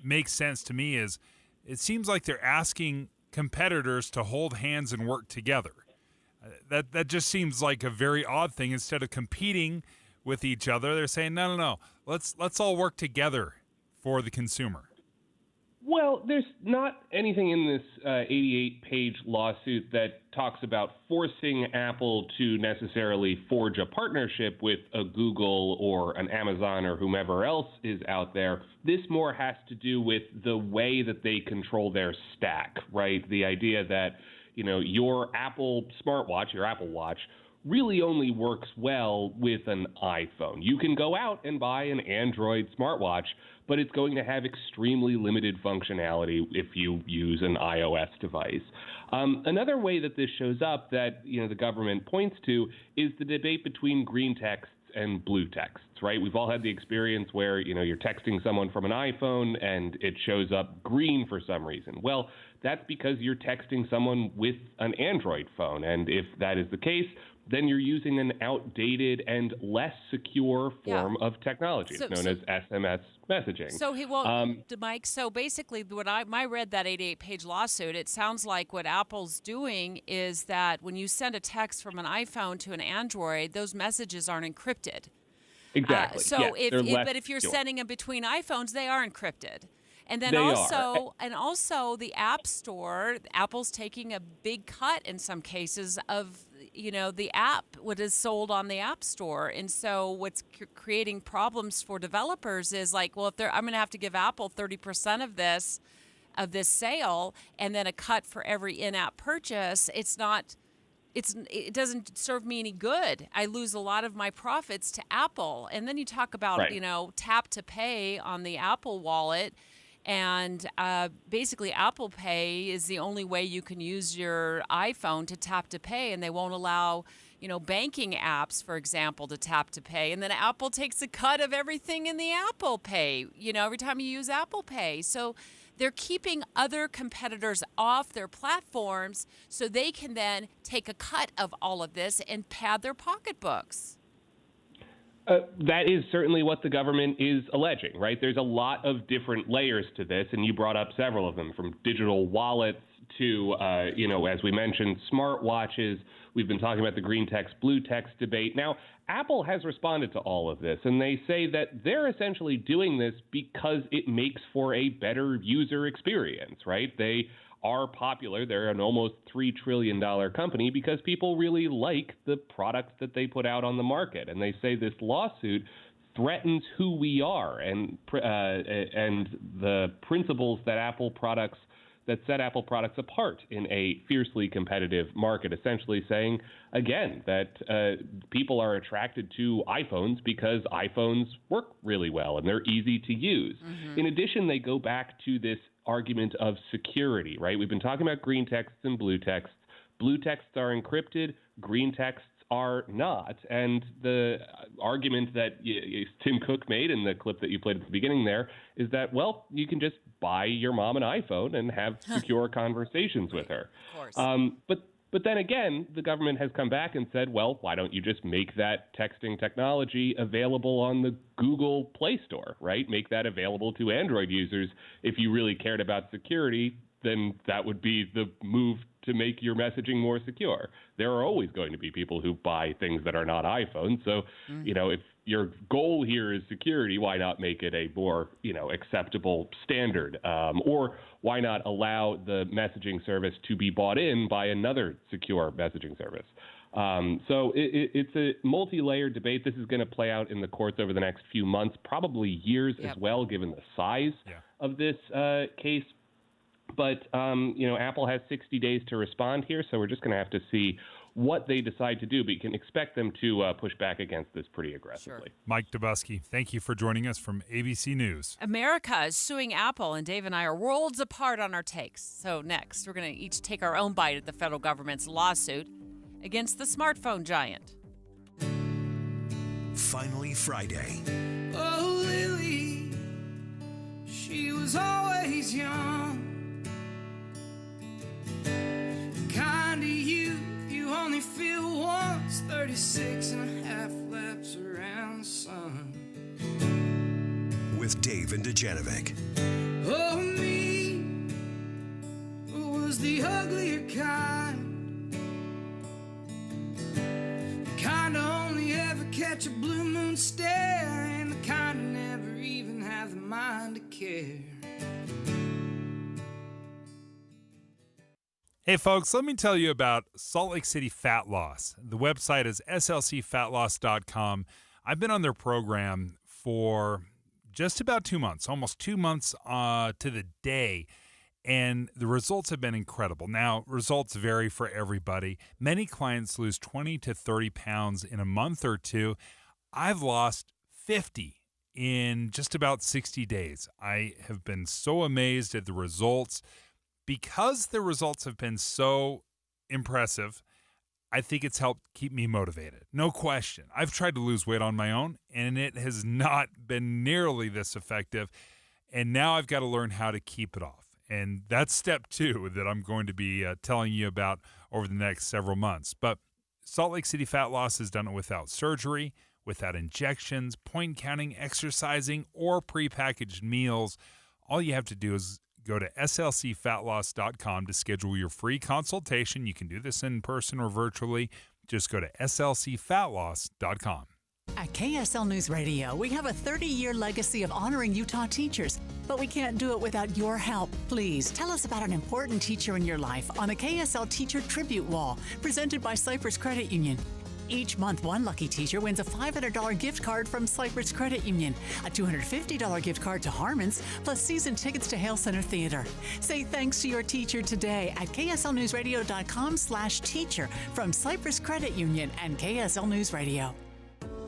make sense to me is it seems like they're asking competitors to hold hands and work together. That just seems like a very odd thing. Instead of competing with each other. They're saying, no. Let's all work together for the consumer. Well, there's not anything in this 88-page lawsuit that talks about forcing Apple to necessarily forge a partnership with a Google or an Amazon or whomever else is out there. This more has to do with the way that they control their stack, right? The idea that, your Apple smartwatch, your Apple Watch, really only works well with an iPhone. You can go out and buy an Android smartwatch, but it's going to have extremely limited functionality if you use an iOS device. Another way that this shows up that the government points to is the debate between green texts and blue texts, right? We've all had the experience where you're texting someone from an iPhone and it shows up green for some reason. Well, that's because you're texting someone with an Android phone, and if that is the case, then you're using an outdated and less secure form of technology. It's known as SMS messaging. So, Mike, so basically when I read that 88-page lawsuit, it sounds like what Apple's doing is that when you send a text from an iPhone to an Android, those messages aren't encrypted. Exactly. But if you're sending them between iPhones, they are encrypted. And then also the App Store, Apple's taking a big cut in some cases of the app, what is sold on the App Store. And so what's creating problems for developers is like, well, I'm going to have to give Apple 30% of this sale and then a cut for every in-app purchase. It doesn't serve me any good. I lose a lot of my profits to Apple. And then you talk about, tap to pay on the Apple wallet. And basically, Apple Pay is the only way you can use your iPhone to tap to pay, and they won't allow, banking apps, for example, to tap to pay. And then Apple takes a cut of everything in the Apple Pay, every time you use Apple Pay. So they're keeping other competitors off their platforms so they can then take a cut of all of this and pad their pocketbooks. That is certainly what the government is alleging, right? There's a lot of different layers to this, and you brought up several of them, from digital wallets to, as we mentioned, smartwatches. We've been talking about the green text, blue text debate. Now, Apple has responded to all of this, and they say that they're essentially doing this because it makes for a better user experience, right? They are popular. They're an almost $3 trillion company because people really like the products that they put out on the market. And they say this lawsuit threatens who we are and the principles that set Apple products apart in a fiercely competitive market, essentially saying, again, that people are attracted to iPhones because iPhones work really well and they're easy to use. Mm-hmm. In addition, they go back to this argument of security, right? We've been talking about green texts and blue texts. Blue texts are encrypted, green texts are not. And the argument that Tim Cook made in the clip that you played at the beginning there is that, well, you can just buy your mom an iPhone and have secure conversations with her. Of course. But then again, the government has come back and said, well, why don't you just make that texting technology available on the Google Play Store, right? Make that available to Android users. If you really cared about security, then that would be the move to make your messaging more secure. There are always going to be people who buy things that are not iPhones. So, if your goal here is security, why not make it a more, acceptable standard? Or why not allow the messaging service to be bought in by another secure messaging service? So it's a multi-layered debate. This is going to play out in the courts over the next few months, probably years as well, given the size of this case. But, Apple has 60 days to respond here, so we're just going to have to see what they decide to do. But you can expect them to push back against this pretty aggressively. Sure. Mike Dubusky, thank you for joining us from ABC News. America is suing Apple, and Dave and I are worlds apart on our takes. So next, we're going to each take our own bite at the federal government's lawsuit against the smartphone giant. Finally Friday. Oh, Lily, she was always young. Kind of you only feel once, 36 and a half laps around the sun. With Dave and Dujanovic. Oh, me was the uglier kind. Kind of only ever cared at your blue moon stare, and the kind who never even have the mind to care. Hey folks, let me tell you about Salt Lake City Fat Loss. The website is slcfatloss.com. I've been on their program for just about 2 months, almost 2 months to the day, and the results have been incredible. Now, results vary for everybody. Many clients lose 20 to 30 pounds in a month or two. I've lost 50 in just about 60 days. I have been so amazed at the results. Because the results have been so impressive, I think it's helped keep me motivated. No question. I've tried to lose weight on my own, and it has not been nearly this effective. And now I've got to learn how to keep it off. And that's step 2 that I'm going to be telling you about over the next several months. But Salt Lake City Fat Loss has done it without surgery, without injections, point counting, exercising, or prepackaged meals. All you have to do is go to slcfatloss.com to schedule your free consultation. You can do this in person or virtually. Just go to slcfatloss.com. At KSL News Radio, we have a 30-year legacy of honoring Utah teachers, but we can't do it without your help. Please tell us about an important teacher in your life on the KSL Teacher Tribute Wall, presented by Cypress Credit Union. Each month, one lucky teacher wins a $500 gift card from Cypress Credit Union, a $250 gift card to Harmon's, plus season tickets to Hale Center Theater. Say thanks to your teacher today at kslnewsradio.com/teacher from Cypress Credit Union and KSL News Radio.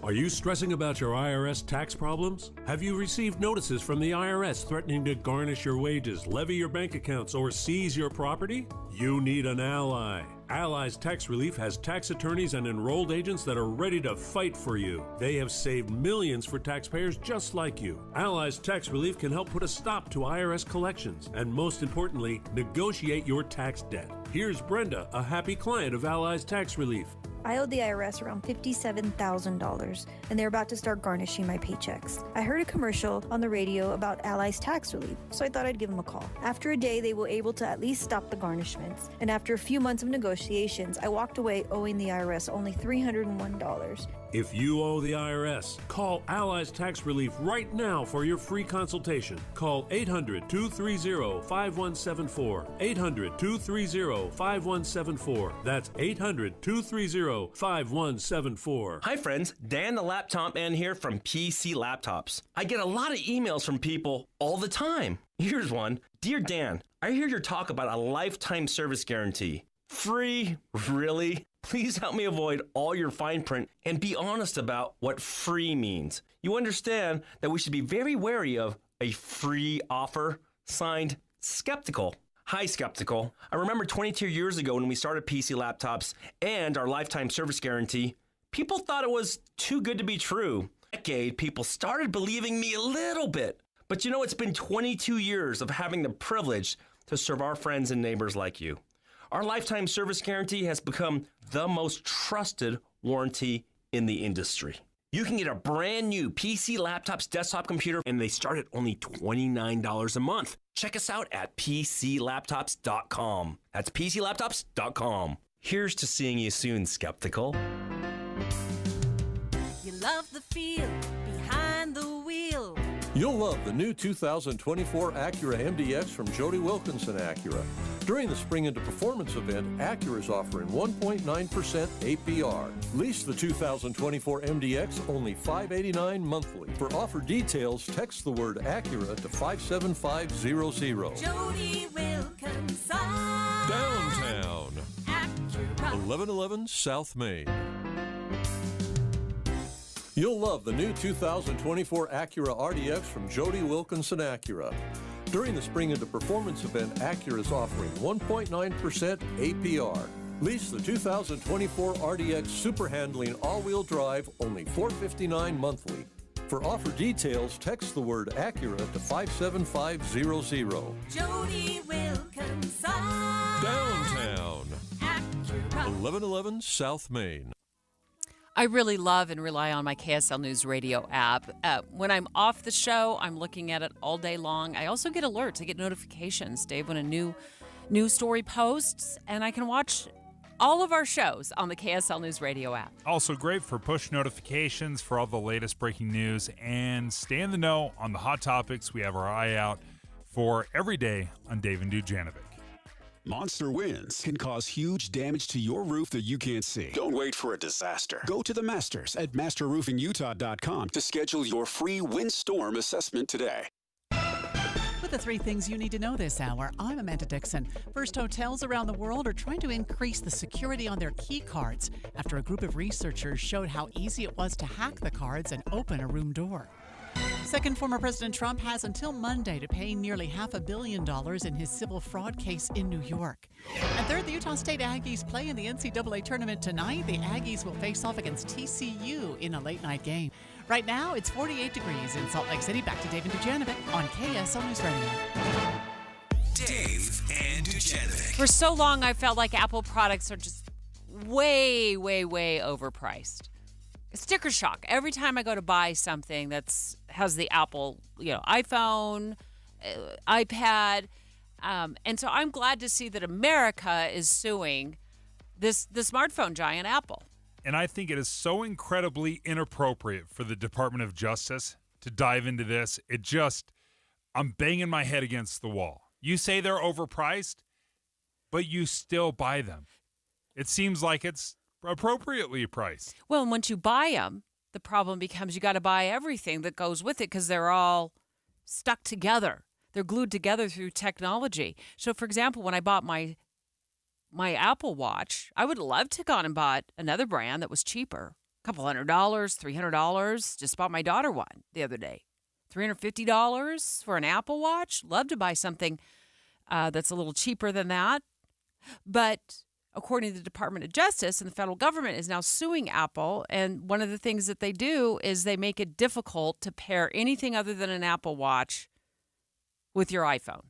Are you stressing about your IRS tax problems? Have you received notices from the IRS threatening to garnish your wages, levy your bank accounts, or seize your property? You need an ally. Allies Tax Relief has tax attorneys and enrolled agents that are ready to fight for you. They have saved millions for taxpayers just like you. Allies Tax Relief can help put a stop to IRS collections and, most importantly, negotiate your tax debt. Here's Brenda, a happy client of Allies Tax Relief. I owed the IRS around $57,000, and they're about to start garnishing my paychecks. I heard a commercial on the radio about Allies Tax Relief, so I thought I'd give them a call. After a day, they were able to at least stop the garnishments, and after a few months of negotiations, I walked away owing the IRS only $301. If you owe the IRS, call Allies Tax Relief right now for your free consultation. Call 800-230-5174. 800-230-5174. That's 800-230-5174. Hi friends, Dan the Laptop Man here from PC Laptops. I get a lot of emails from people all the time. Here's one. Dear Dan, I hear your talk about a lifetime service guarantee. Free? Really? Please help me avoid all your fine print and be honest about what free means. You understand that we should be very wary of a free offer. Signed, Skeptical. Hi, Skeptical. I remember 22 years ago when we started PC Laptops and our lifetime service guarantee, people thought it was too good to be true. For a decade, people started believing me a little bit. But you know, it's been 22 years of having the privilege to serve our friends and neighbors like you. Our lifetime service guarantee has become the most trusted warranty in the industry. You can get a brand new PC Laptops desktop computer, and they start at only $29 a month. Check us out at PCLaptops.com. That's PCLaptops.com. Here's to seeing you soon, Skeptical. You love the feel behind the wheel. You'll love the new 2024 Acura MDX from Jody Wilkinson Acura. During the Spring into Performance event, Acura is offering 1.9% APR. Lease the 2024 MDX only $589 monthly. For offer details, text the word Acura to 57500. Jody Wilkinson. Downtown. Acura. 1111 South Main. You'll love the new 2024 Acura RDX from Jody Wilkinson Acura. During the Spring into Performance event, Acura is offering 1.9% APR. Lease the 2024 RDX Super Handling All-Wheel Drive only $459 monthly. For offer details, text the word Acura to 57500. Jody Wilkinson. Downtown. Acura. 1111 South Main. I really love and rely on my KSL News Radio app. When I'm off the show, I'm looking at it all day long. I also get alerts. I get notifications, Dave, when a new story posts, and I can watch all of our shows on the KSL News Radio app. Also great for push notifications for all the latest breaking news and stay in the know on the hot topics. We have our eye out for every day on Dave and Dujanovic. Monster winds can cause huge damage to your roof that you can't see. Don't wait for a disaster. Go to the Masters at masterroofingutah.com to schedule your free windstorm assessment today. With the 3 things you need to know this hour, I'm Amanda Dixon. First, hotels around the world are trying to increase the security on their key cards after a group of researchers showed how easy it was to hack the cards and open a room door. Second, former President Trump has until Monday to pay nearly $500 million in his civil fraud case in New York. And third, the Utah State Aggies play in the NCAA tournament tonight. The Aggies will face off against TCU in a late-night game. Right now, it's 48 degrees in Salt Lake City. Back to Dave and Dujanovic on KSL News Radio. Dave and Dujanovic. For so long, I felt like Apple products are just way, way, way overpriced. Sticker shock. Every time I go to buy something that's has the Apple, iPhone, iPad, and so I'm glad to see that America is suing the smartphone giant Apple. And I think it is so incredibly inappropriate for the Department of Justice to dive into this. I'm banging my head against the wall. You say they're overpriced, but you still buy them. It seems like it's appropriately priced. Well, and once you buy them, the problem becomes you got to buy everything that goes with it because they're all stuck together. They're glued together through technology. So, for example, when I bought my Apple Watch, I would love to have gone and bought another brand that was cheaper. A couple $100, $300. Just bought my daughter one the other day. $350 for an Apple Watch. Love to buy something that's a little cheaper than that. But according to the Department of Justice, and the federal government is now suing Apple, and one of the things that they do is they make it difficult to pair anything other than an Apple Watch with your iPhone.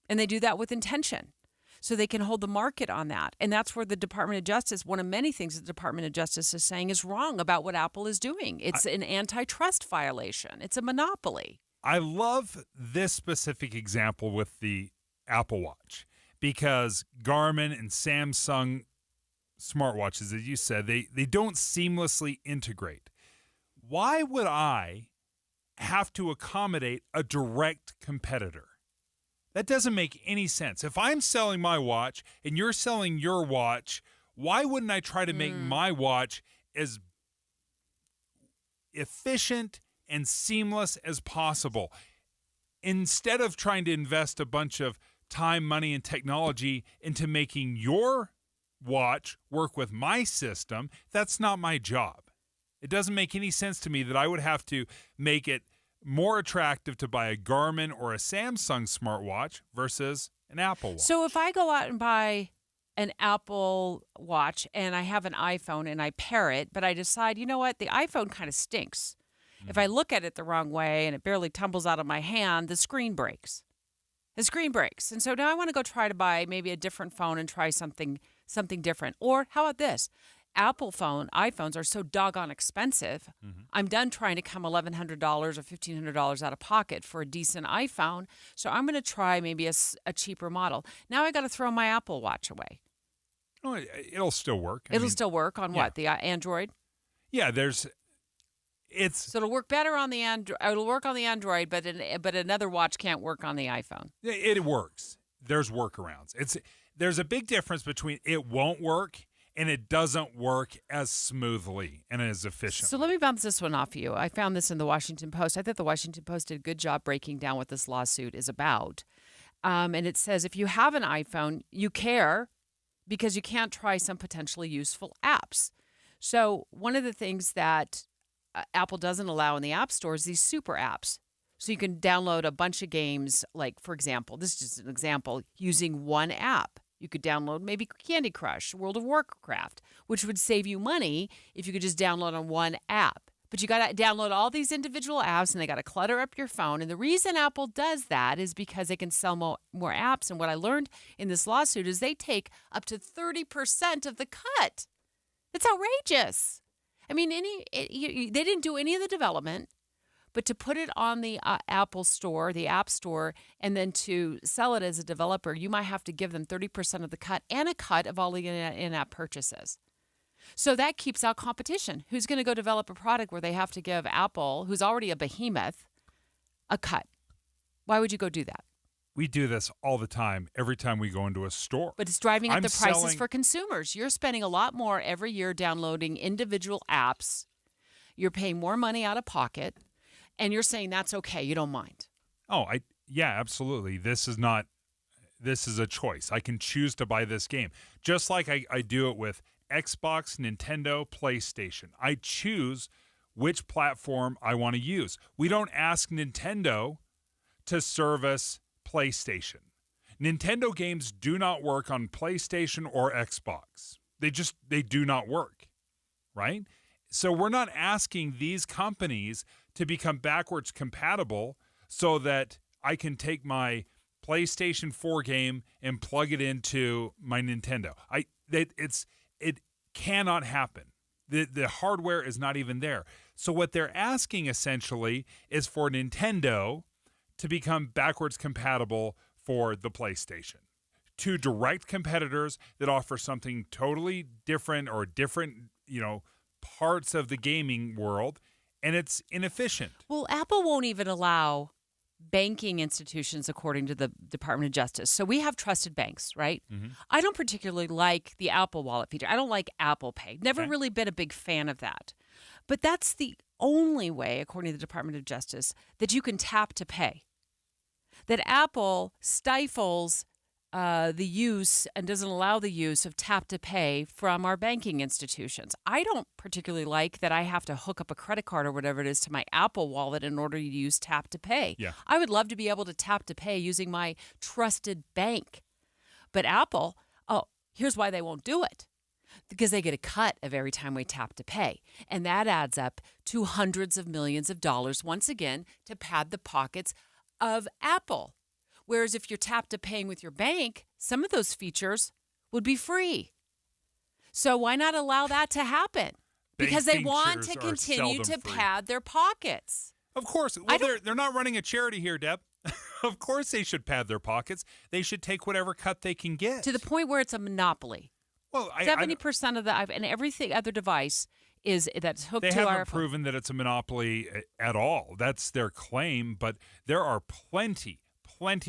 And they do that with intention. So they can hold the market on that. And that's where the Department of Justice, one of many things the Department of Justice is saying is wrong about what Apple is doing. It's an antitrust violation. It's a monopoly. I love this specific example with the Apple Watch because Garmin and Samsung smartwatches, as you said, they don't seamlessly integrate. Why would I have to accommodate a direct competitor? That doesn't make any sense. If I'm selling my watch and you're selling your watch, why wouldn't I try to make my watch as efficient and seamless as possible? Instead of trying to invest a bunch of time, money, and technology into making your watch work with my system, that's not my job. It doesn't make any sense to me that I would have to make it more attractive to buy a Garmin or a Samsung smartwatch versus an Apple Watch. So if I go out and buy an Apple Watch and I have an iPhone and I pair it, but I decide, you know what, the iPhone kind of stinks. If I look at it the wrong way and it barely tumbles out of my hand, the screen breaks. The screen breaks. And so now I want to go try to buy maybe a different phone and try something different. Or how about this? iPhones are so doggone expensive. I'm done trying to come $1,100 or $1,500 out of pocket for a decent iPhone. So I'm going to try maybe a cheaper model. Now I got to throw my Apple Watch away. Oh, it'll still work. It'll still work on what? The Android? Yeah, so it'll work better on the Android. It'll work on the Android, but another watch can't work on the iPhone. It works. There's workarounds. There's a big difference between it won't work and it doesn't work as smoothly and as efficiently. So let me bounce this one off you. I found this in the Washington Post. I thought the Washington Post did a good job breaking down what this lawsuit is about. And it says if you have an iPhone, you care because you can't try some potentially useful apps. So one of the things that Apple doesn't allow in the App Store is these super apps. So you can download a bunch of games, like, for example, this is just an example, using one app. You could download maybe Candy Crush, World of Warcraft, which would save you money if you could just download on one app. But you got to download all these individual apps, and they got to clutter up your phone. And the reason Apple does that is because they can sell more apps. And what I learned in this lawsuit is they take up to 30% of the cut. It's outrageous. I mean, they didn't do any of the development, But to put it on the Apple Store, the App Store, and then to sell it as a developer, you might have to give them 30% of the cut and a cut of all the in-app purchases. So that keeps out competition. Who's going to go develop a product where they have to give Apple, who's already a behemoth, a cut? Why would you go do that? We do this all the time, every time we go into a store. But it's driving up the prices for consumers. You're spending a lot more every year downloading individual apps. You're paying more money out of pocket, and you're saying that's okay. You don't mind. Yeah, absolutely. This is a choice. I can choose to buy this game. Just like I do it with Xbox, Nintendo, PlayStation. I choose which platform I want to use. We don't ask Nintendo to service PlayStation. Nintendo games do not work on PlayStation or Xbox. They do not work, right? So we're not asking these companies to become backwards compatible so that I can take my PlayStation 4 game and plug it into my Nintendo. It cannot happen. The hardware is not even there. So what they're asking essentially is for Nintendo to become backwards compatible for the PlayStation. Two direct competitors that offer something totally different or different, parts of the gaming world, and it's inefficient. Well, Apple won't even allow banking institutions according to the Department of Justice. So we have trusted banks, right? Mm-hmm. I don't particularly like the Apple Wallet feature. I don't like Apple Pay. Never really been a big fan of that. But that's the only way, according to the Department of Justice, that you can tap to pay. That Apple stifles the use and doesn't allow the use of tap to pay from our banking institutions. I don't particularly like that I have to hook up a credit card or whatever it is to my Apple Wallet in order to use tap to pay. Yeah. I would love to be able to tap to pay using my trusted bank. But Apple, here's why they won't do it. Because they get a cut of every time we tap to pay. And that adds up to hundreds of millions of dollars, once again, to pad the pockets of Apple. Whereas if you're tap to paying with your bank, some of those features would be free. So why not allow that to happen? Because they want to continue to pad their pockets. Of course. Well, they're not running a charity here, Deb. Of course they should pad their pockets. They should take whatever cut they can get. To the point where it's a monopoly. Well, 70% of the and everything other device that's hooked to our phone. They haven't proven that it's a monopoly at all. That's their claim, but there are plenty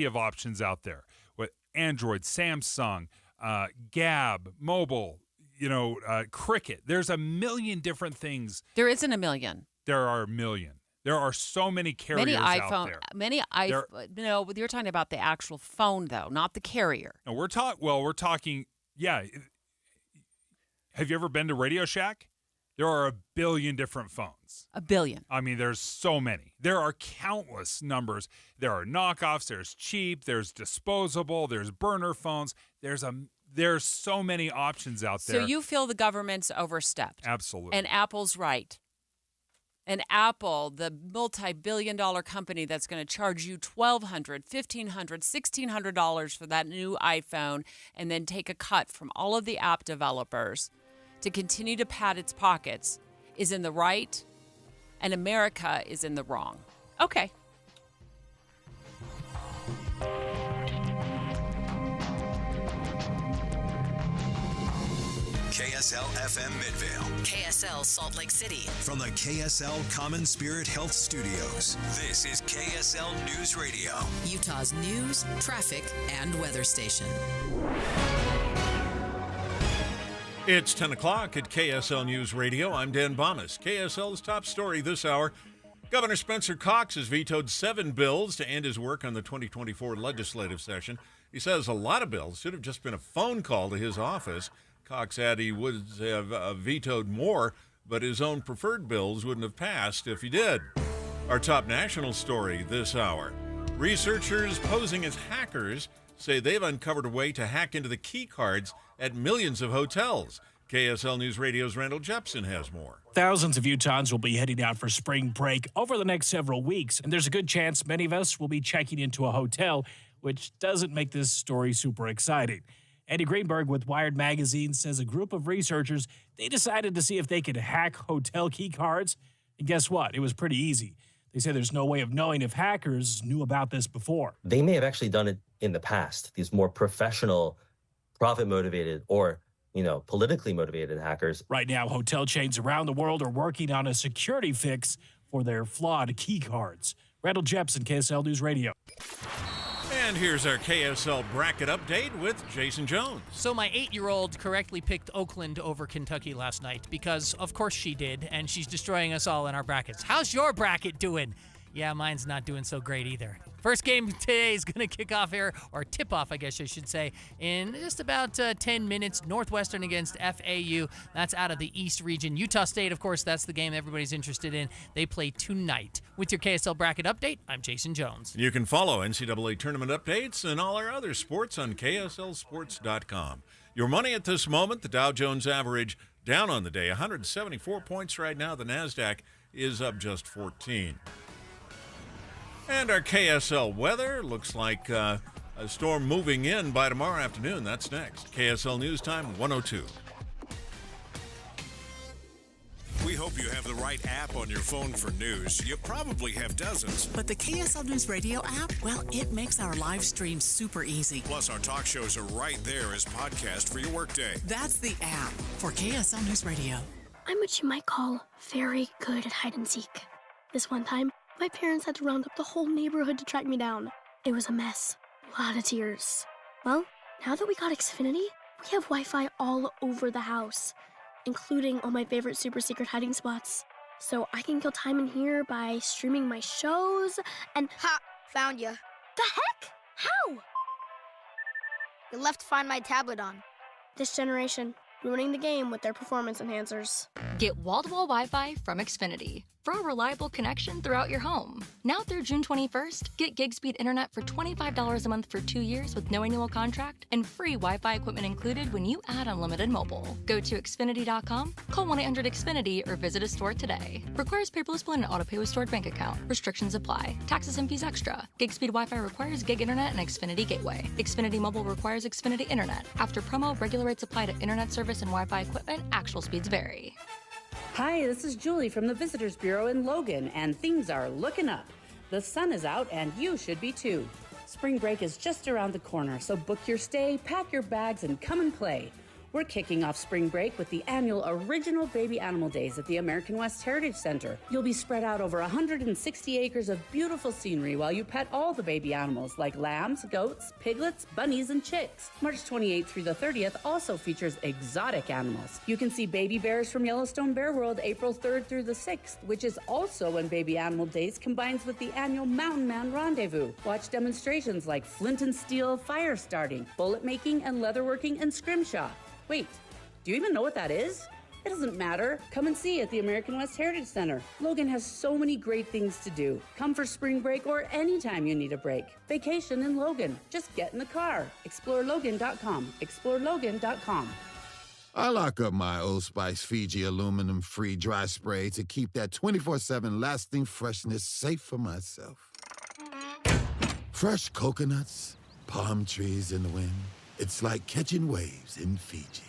of options out there with Android, Samsung, Gab, mobile, Cricket. There's a million different things. There isn't a million. There are a million. There are so many carriers out there. Many iPhone. No, you're talking about the actual phone, though, not the carrier. No, we're talking. Yeah. Have you ever been to Radio Shack? There are a billion different phones. A billion. I mean, there's so many. There are countless numbers. There are knockoffs. There's cheap. There's disposable. There's burner phones. There's so many options out there. So you feel the government's overstepped. Absolutely. And Apple's right. And Apple, the multi-billion-dollar company that's going to charge you $1,200, $1,500, $1,600 for that new iPhone and then take a cut from all of the app developers to continue to pad its pockets, is in the right, and America is in the wrong. Okay. KSL FM Midvale. KSL Salt Lake City. From the KSL Common Spirit Health Studios, this is KSL News Radio. Utah's news, traffic, and weather station. It's 10 o'clock at KSL News Radio. I'm Dan Bomas. KSL's top story this hour. Governor Spencer Cox has vetoed 7 bills to end his work on the 2024 legislative session. He says a lot of bills should have just been a phone call to his office. Cox said he would have vetoed more, but his own preferred bills wouldn't have passed if he did. Our top national story this hour. Researchers posing as hackers say they've uncovered a way to hack into the key cards at millions of hotels. KSL News Radio's Randall Jepson has more. Thousands of Utahns will be heading out for spring break over the next several weeks, and there's a good chance many of us will be checking into a hotel, which doesn't make this story super exciting. Andy Greenberg with Wired Magazine says a group of researchers, they decided to see if they could hack hotel key cards. And guess what? It was pretty easy. They say there's no way of knowing if hackers knew about this before. They may have actually done it in the past. These more professional, profit-motivated or, politically motivated hackers. Right now, hotel chains around the world are working on a security fix for their flawed key cards. Randall Jepson, KSL News Radio. And here's our KSL bracket update with Jason Jones. So my 8-year-old correctly picked Oakland over Kentucky last night because, of course, she did, and she's destroying us all in our brackets. How's your bracket doing? Yeah, mine's not doing so great either. First game today is going to kick off here, or tip off, I guess I should say, in just about 10 minutes. Northwestern against FAU. That's out of the East region. Utah State, of course, that's the game everybody's interested in. They play tonight. With your KSL bracket update, I'm Jason Jones. You can follow NCAA tournament updates and all our other sports on KSLSports.com. Your money at this moment, the Dow Jones average down on the day, 174 points right now. The NASDAQ is up just 14. And our KSL weather looks like a storm moving in by tomorrow afternoon. That's next. KSL News Time 102. We hope you have the right app on your phone for news. You probably have dozens. But the KSL News Radio app, well, it makes our live stream super easy. Plus, our talk shows are right there as podcast for your workday. That's the app for KSL News Radio. I'm what you might call very good at hide and seek. This one time, my parents had to round up the whole neighborhood to track me down. It was a mess. A lot of tears. Well, now that we got Xfinity, we have Wi-Fi all over the house, including all my favorite super secret hiding spots. So I can kill time in here by streaming my shows and... Ha! Found ya. The heck? How? You left Find My tablet on. This generation, ruining the game with their performance enhancers. Get wall-to-wall Wi-Fi from Xfinity for a reliable connection throughout your home. Now through June 21st, get gig speed internet for $25 a month for 2 years with no annual contract and free Wi-Fi equipment included when you add unlimited mobile. Go to Xfinity.com, call 1-800-XFINITY, or visit a store today. Requires paperless plan and autopay with stored bank account. Restrictions apply. Taxes and fees extra. Gig speed Wi-Fi requires gig internet and Xfinity Gateway. Xfinity Mobile requires Xfinity Internet. After promo, regular rates apply to internet service and Wi-Fi equipment. Actual speeds vary. Hi, this is Julie from the Visitors Bureau in Logan, and things are looking up. The sun is out, and you should be too. Spring break is just around the corner, so book your stay, pack your bags, and come and play. We're kicking off spring break with the annual Original Baby Animal Days at the American West Heritage Center. You'll be spread out over 160 acres of beautiful scenery while you pet all the baby animals like lambs, goats, piglets, bunnies, and chicks. March 28th through the 30th also features exotic animals. You can see baby bears from Yellowstone Bear World April 3rd through the 6th, which is also when Baby Animal Days combines with the annual Mountain Man Rendezvous. Watch demonstrations like flint and steel fire starting, bullet making, and leatherworking and scrimshaw. Wait, do you even know what that is? It doesn't matter. Come and see at the American West Heritage Center. Logan has so many great things to do. Come for spring break or anytime you need a break. Vacation in Logan. Just get in the car. ExploreLogan.com. ExploreLogan.com. I lock up my Old Spice Fiji aluminum-free dry spray to keep that 24/7 lasting freshness safe for myself. Fresh coconuts, palm trees in the wind. It's like catching waves in Fiji.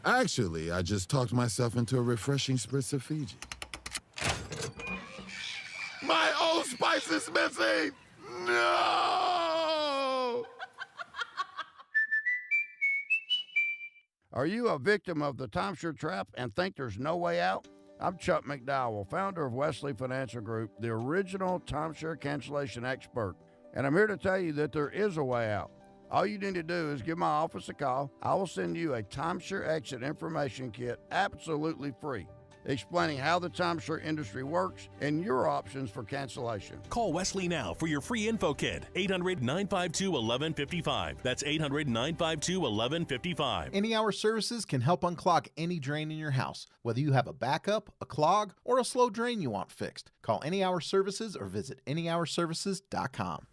Actually, I just talked myself into a refreshing spritz of Fiji. My Old Spice is missing! No! Are you a victim of the timeshare trap and think there's no way out? I'm Chuck McDowell, founder of Wesley Financial Group, the original timeshare cancellation expert. And I'm here to tell you that there is a way out. All you need to do is give my office a call. I will send you a timeshare exit information kit absolutely free, explaining how the timeshare industry works and your options for cancellation. Call Wesley now for your free info kit. 800-952-1155. That's 800-952-1155. Any Hour Services can help unclog any drain in your house, whether you have a backup, a clog, or a slow drain you want fixed. Call Any Hour Services or visit anyhourservices.com.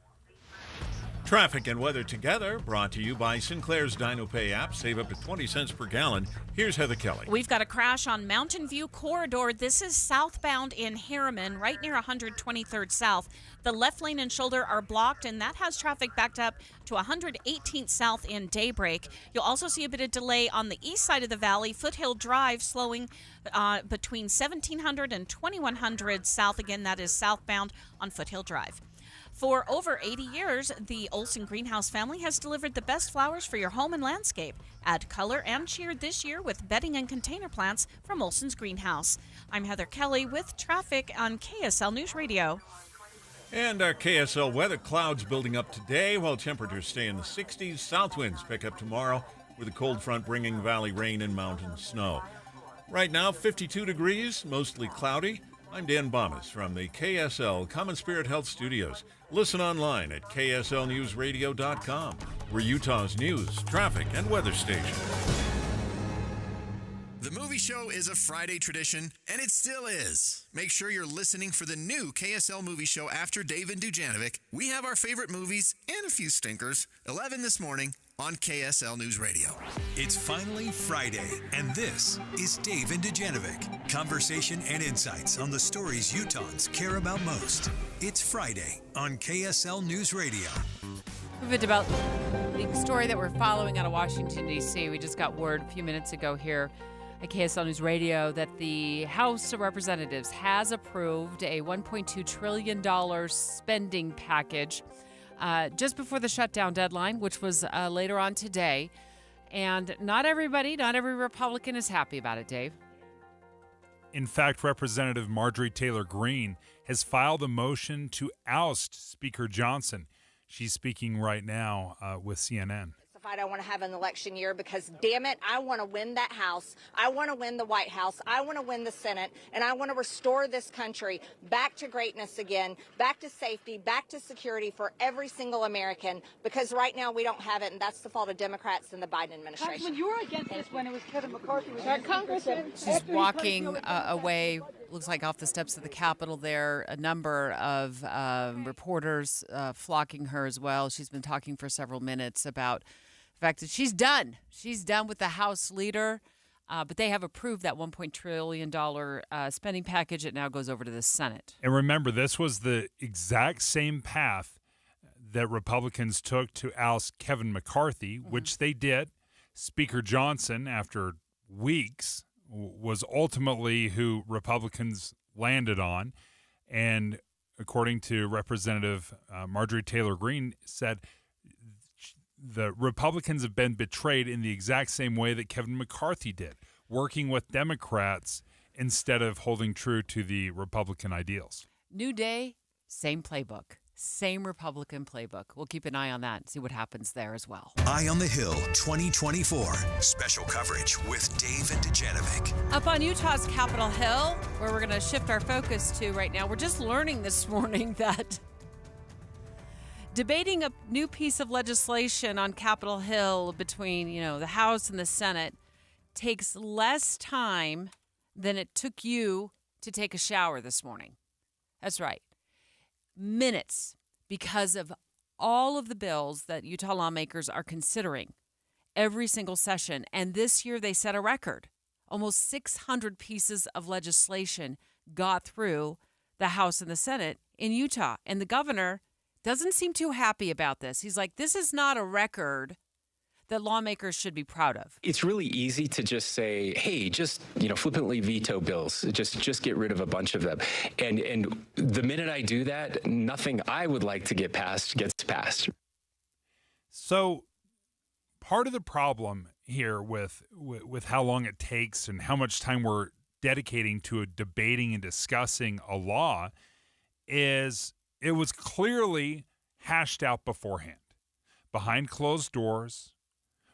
Traffic and weather together, brought to you by Sinclair's DinoPay app. Save up to 20 cents per gallon. Here's Heather Kelly. We've got a crash on Mountain View Corridor. This is southbound in Harriman, right near 123rd South. The left lane and shoulder are blocked, and that has traffic backed up to 118th South in Daybreak. You'll also see a bit of delay on the east side of the valley. Foothill Drive slowing between 1700 and 2100 South. Again, that is southbound on Foothill Drive. For over 80 years, the Olson Greenhouse family has delivered the best flowers for your home and landscape. Add color and cheer this year with bedding and container plants from Olson's Greenhouse. I'm Heather Kelly with traffic on KSL News Radio. And our KSL weather, clouds building up today while temperatures stay in the 60s. South winds pick up tomorrow with a cold front bringing valley rain and mountain snow. Right now, 52 degrees, mostly cloudy. I'm Dan Bomas from the KSL Common Spirit Health Studios. Listen online at kslnewsradio.com. We're Utah's news, traffic, and weather station. The movie show is a Friday tradition, and it still is. Make sure you're listening for the new KSL movie show after Dave and Dujanovic. We have our favorite movies and a few stinkers. 11 this morning on KSL News Radio. It's finally Friday, and this is Dave and Dujanovic. Conversation and insights on the stories Utahns care about most. It's Friday on KSL News Radio. A bit about the story that we're following out of Washington, D.C. We just got word a few minutes ago here at KSL News Radio that the House of Representatives has approved a $1.2 trillion spending package just before the shutdown deadline, which was later on today. And not every Republican is happy about it, Dave. In fact, Representative Marjorie Taylor Greene has filed a motion to oust Speaker Johnson. She's speaking right now with CNN. I don't want to have an election year because, damn it, I want to win that House. I want to win the White House. I want to win the Senate. And I want to restore this country back to greatness again, back to safety, back to security for every single American, because right now we don't have it, and that's the fault of Democrats and the Biden administration. Congressman, you were against this when it was Kevin McCarthy. Congressman. She's walking away, looks like off the steps of the Capitol there. A number of reporters flocking her as well. She's been talking for several minutes about the fact that she's done. She's done with the House leader, but they have approved that $1.2 trillion spending package. It now goes over to the Senate. And remember, this was the exact same path that Republicans took to oust Kevin McCarthy, which they did. Speaker Johnson, after weeks, was ultimately who Republicans landed on. And according to Representative Marjorie Taylor Greene, said the Republicans have been betrayed in the exact same way that Kevin McCarthy did, working with Democrats instead of holding true to the Republican ideals. New day, same playbook, same Republican playbook. We'll keep an eye on that and see what happens there as well. Eye on the Hill 2024. Special coverage with Dave and Dujanovic. Up on Utah's Capitol Hill, where we're going to shift our focus to right now, we're just learning this morning that debating a new piece of legislation on Capitol Hill between, the House and the Senate takes less time than it took you to take a shower this morning. That's right. Minutes, because of all of the bills that Utah lawmakers are considering every single session. And this year they set a record. Almost 600 pieces of legislation got through the House and the Senate in Utah. And the governor doesn't seem too happy about this. He's like, this is not a record that lawmakers should be proud of. It's really easy to just say, hey, just, flippantly veto bills. Just get rid of a bunch of them. And the minute I do that, nothing I would like to get passed gets passed. So part of the problem here with how long it takes and how much time we're dedicating to debating and discussing a law is it was clearly hashed out beforehand, behind closed doors,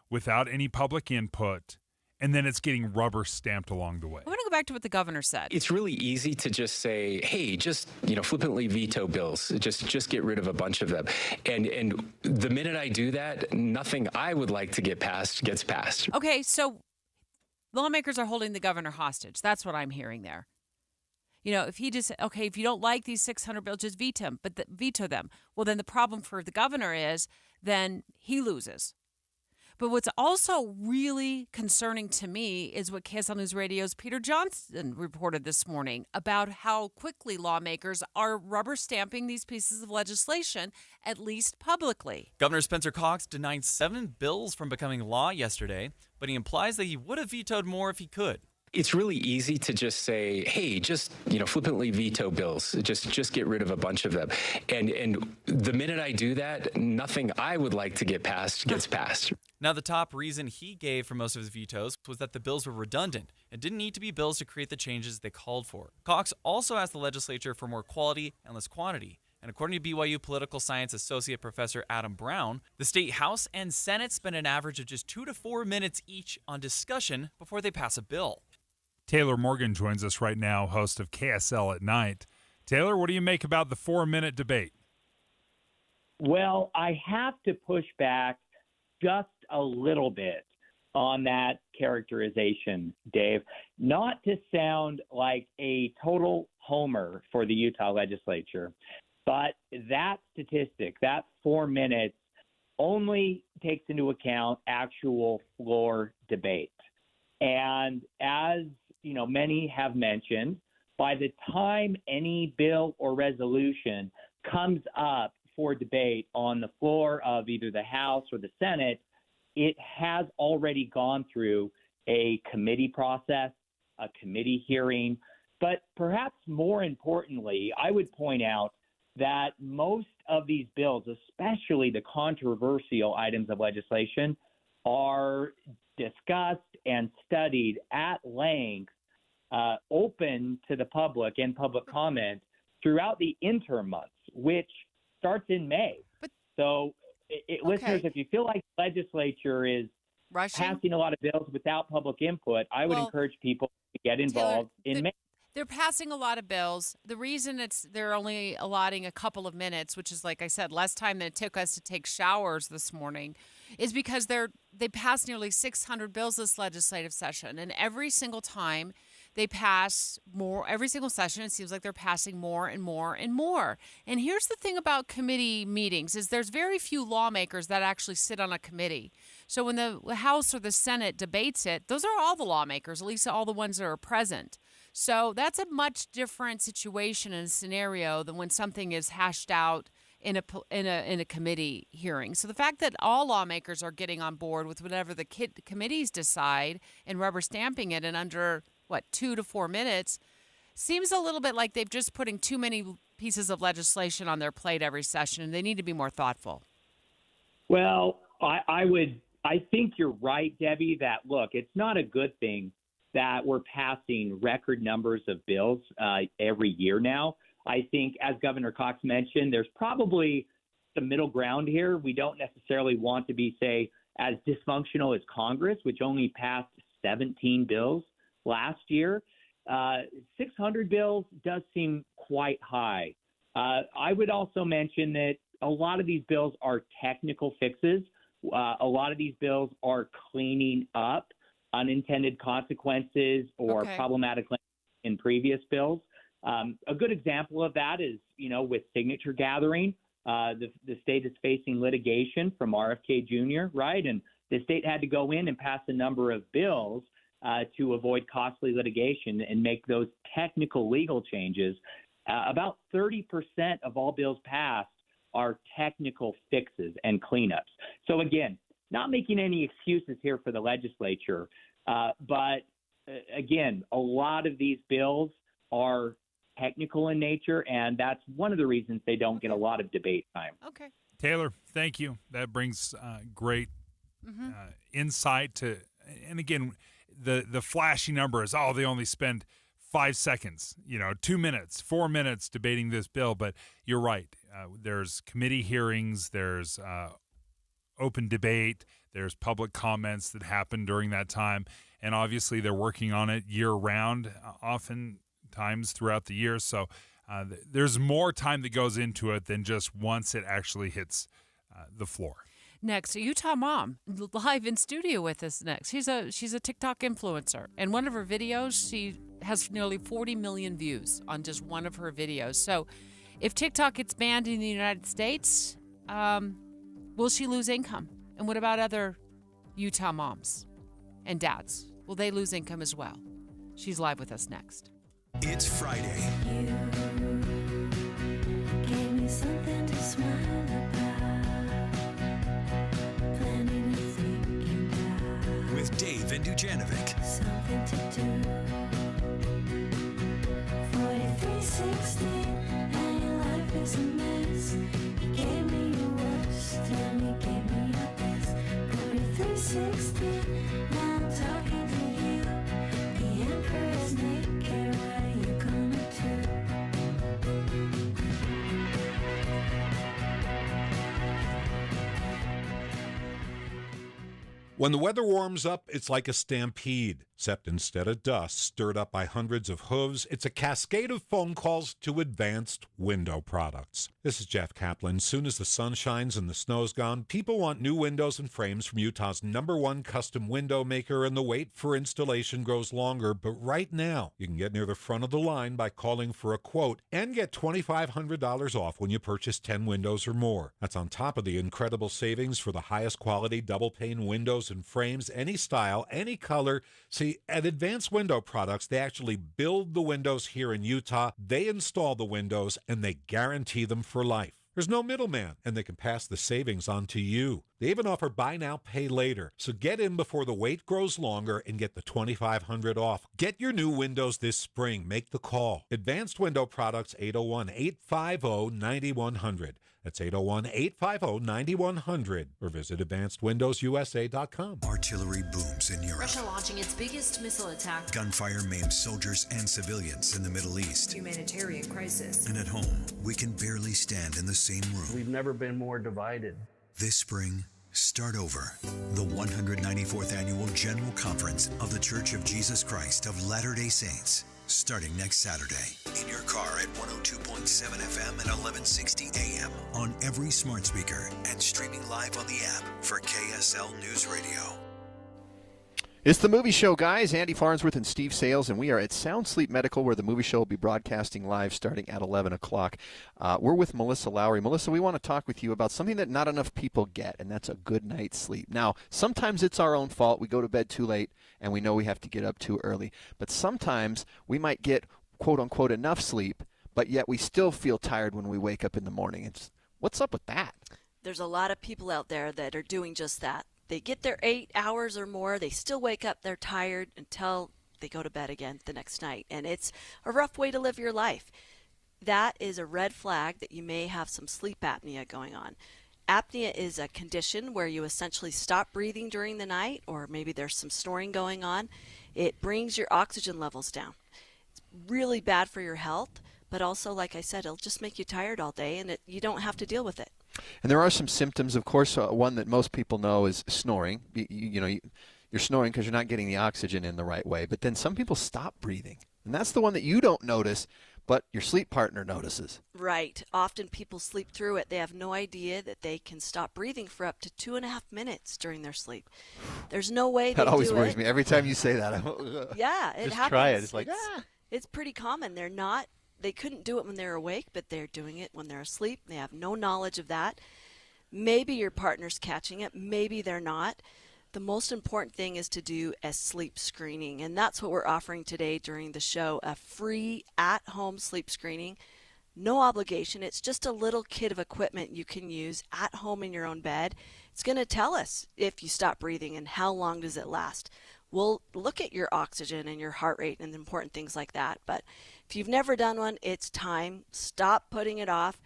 without any public input, and then it's getting rubber stamped along the way. I'm going to go back to what the governor said. It's really easy to just say, hey, just, flippantly veto bills. Just get rid of a bunch of them. And the minute I do that, nothing I would like to get passed gets passed. Okay, so lawmakers are holding the governor hostage. That's what I'm hearing there. If he just, if you don't like these 600 bills, just veto them. Well, then the problem for the governor is then he loses. But what's also really concerning to me is what KSL News Radio's Peter Johnson reported this morning about how quickly lawmakers are rubber stamping these pieces of legislation, at least publicly. Governor Spencer Cox denied 7 bills from becoming law yesterday, but he implies that he would have vetoed more if he could. It's really easy to just say, hey, just, flippantly veto bills. Just get rid of a bunch of them. And the minute I do that, nothing I would like to get passed gets passed. Now, the top reason he gave for most of his vetoes was that the bills were redundant and didn't need to be bills to create the changes they called for. Cox also asked the legislature for more quality and less quantity. And according to BYU political science associate professor Adam Brown, the state House and Senate spend an average of just 2 to 4 minutes each on discussion before they pass a bill. Taylor Morgan joins us right now, host of KSL at Night. Taylor, what do you make about the 4-minute debate? Well, I have to push back just a little bit on that characterization, Dave. Not to sound like a total homer for the Utah legislature, but that statistic, that 4 minutes, only takes into account actual floor debate. And as many have mentioned, by the time any bill or resolution comes up for debate on the floor of either the House or the Senate, it has already gone through a committee process, a committee hearing. But perhaps more importantly, I would point out that most of these bills, especially the controversial items of legislation, are discussed and studied at length, open to the public and public comment throughout the interim months, which starts in May. So, listeners, if you feel like the legislature is passing a lot of bills without public input, I would encourage people to get involved in May. They're passing a lot of bills. The reason they're only allotting a couple of minutes, which is, like I said, less time than it took us to take showers this morning, is because they passed nearly 600 bills this legislative session. And every single time they pass more, every single session, it seems like they're passing more and more and more. And here's the thing about committee meetings is there's very few lawmakers that actually sit on a committee. So when the House or the Senate debates it, those are all the lawmakers, at least all the ones that are present. So that's a much different situation and scenario than when something is hashed out in a committee hearing. So the fact that all lawmakers are getting on board with whatever the committees decide and rubber stamping it in under 2 to 4 minutes seems a little bit like they've just putting too many pieces of legislation on their plate every session, and they need to be more thoughtful. Well, I think you're right, Debbie, that look, it's not a good thing that we're passing record numbers of bills every year now. I think, as Governor Cox mentioned, there's probably some middle ground here. We don't necessarily want to be, say, as dysfunctional as Congress, which only passed 17 bills last year. 600 bills does seem quite high. I would also mention that a lot of these bills are technical fixes. A lot of these bills are cleaning up unintended consequences or problematic language in previous bills. A good example of that is, with signature gathering, the state is facing litigation from RFK Jr., right? And the state had to go in and pass a number of bills to avoid costly litigation and make those technical legal changes. About 30% of all bills passed are technical fixes and cleanups. So again, not making any excuses here for the legislature, but again, a lot of these bills are technical in nature, and that's one of the reasons they don't get a lot of debate time. Okay. Taylor, thank you. That brings great insight to, and again, the flashy number is, they only spend 5 seconds, 2 minutes, 4 minutes debating this bill. But you're right. There's committee hearings, there's open debate, there's public comments that happen during that time. And obviously they're working on it year round, oftentimes throughout the year. So there's more time that goes into it than just once it actually hits the floor. Next, a Utah mom live in studio with us next. She's a TikTok influencer, and one of her videos, she has nearly 40 million views on just one of her videos. So if TikTok gets banned in the United States, Will she lose income? And what about other Utah moms and dads? Will they lose income as well? She's live with us next. It's Friday. Gave me something to smile about. Planning to think about. With Dave and Dujanovic. Something to do. 4360, and your life is a mess. You gave me your worst, and you gave me your best. 4360, now I'm talking to you. The emperor is naked, what are you gonna do? When the weather warms up, it's like a stampede, except instead of dust stirred up by hundreds of hooves, it's a cascade of phone calls to Advanced Window Products. This is Jeff Kaplan. Soon as the sun shines and the snow's gone, people want new windows and frames from Utah's #1 custom window maker, and the wait for installation grows longer. But right now, you can get near the front of the line by calling for a quote and get $2,500 off when you purchase 10 windows or more. That's on top of the incredible savings for the highest quality double-pane windows and frames, any style, any color. See, at Advanced Window Products, they actually build the windows here in Utah, they install the windows, and they guarantee them for life. There's no middleman, and they can pass the savings on to you. They even offer buy now, pay later. So get in before the wait grows longer and get the $2,500 off. Get your new windows this spring. Make the call. Advanced Window Products, 801-850-9100. That's 801-850-9100. Or visit AdvancedWindowsUSA.com. Artillery booms in Europe. Russia launching its biggest missile attack. Gunfire maimed soldiers and civilians in the Middle East. Humanitarian crisis. And at home, we can barely stand in the same room. We've never been more divided. This spring, start over. The 194th Annual General Conference of The Church of Jesus Christ of Latter-day Saints, starting next Saturday. In your car at 102.7 FM and 1160 AM, on every smart speaker, and streaming live on the app for KSL News Radio. It's the movie show, guys. Andy Farnsworth and Steve Sales, and we are at Sound Sleep Medical, where the movie show will be broadcasting live starting at 11 o'clock. We're with Melissa Lowry. Melissa, we want to talk with you about something that not enough people get, and that's a good night's sleep. Now, sometimes it's our own fault. We go to bed too late, and we know we have to get up too early. But sometimes we might get, quote-unquote, enough sleep, but yet we still feel tired when we wake up in the morning. What's up with that? There's a lot of people out there that are doing just that. They get their 8 hours or more. They still wake up. They're tired until they go to bed again the next night. And it's a rough way to live your life. That is a red flag that you may have some sleep apnea going on. Apnea is a condition where you essentially stop breathing during the night, or maybe there's some snoring going on. It brings your oxygen levels down. It's really bad for your health, but also, like I said, it'll just make you tired all day, and you don't have to deal with it. And there are some symptoms, of course. One that most people know is snoring. You're snoring because you're not getting the oxygen in the right way. But then some people stop breathing. And that's the one that you don't notice, but your sleep partner notices. Right. Often people sleep through it. They have no idea that they can stop breathing for up to 2.5 minutes during their sleep. There's no way they do it. That always worries me. Every time you say that, yeah, it just happens. Try it. It's like, It's pretty common. They couldn't do it when they're awake, but they're doing it when they're asleep. They have no knowledge of that. Maybe your partner's catching it. Maybe they're not. The most important thing is to do a sleep screening, and that's what we're offering today during the show, a free at-home sleep screening. No obligation. It's just a little kit of equipment you can use at home in your own bed. It's going to tell us if you stop breathing and how long does it last. We'll look at your oxygen and your heart rate and important things like that. But if you've never done one, it's time. Stop putting it off.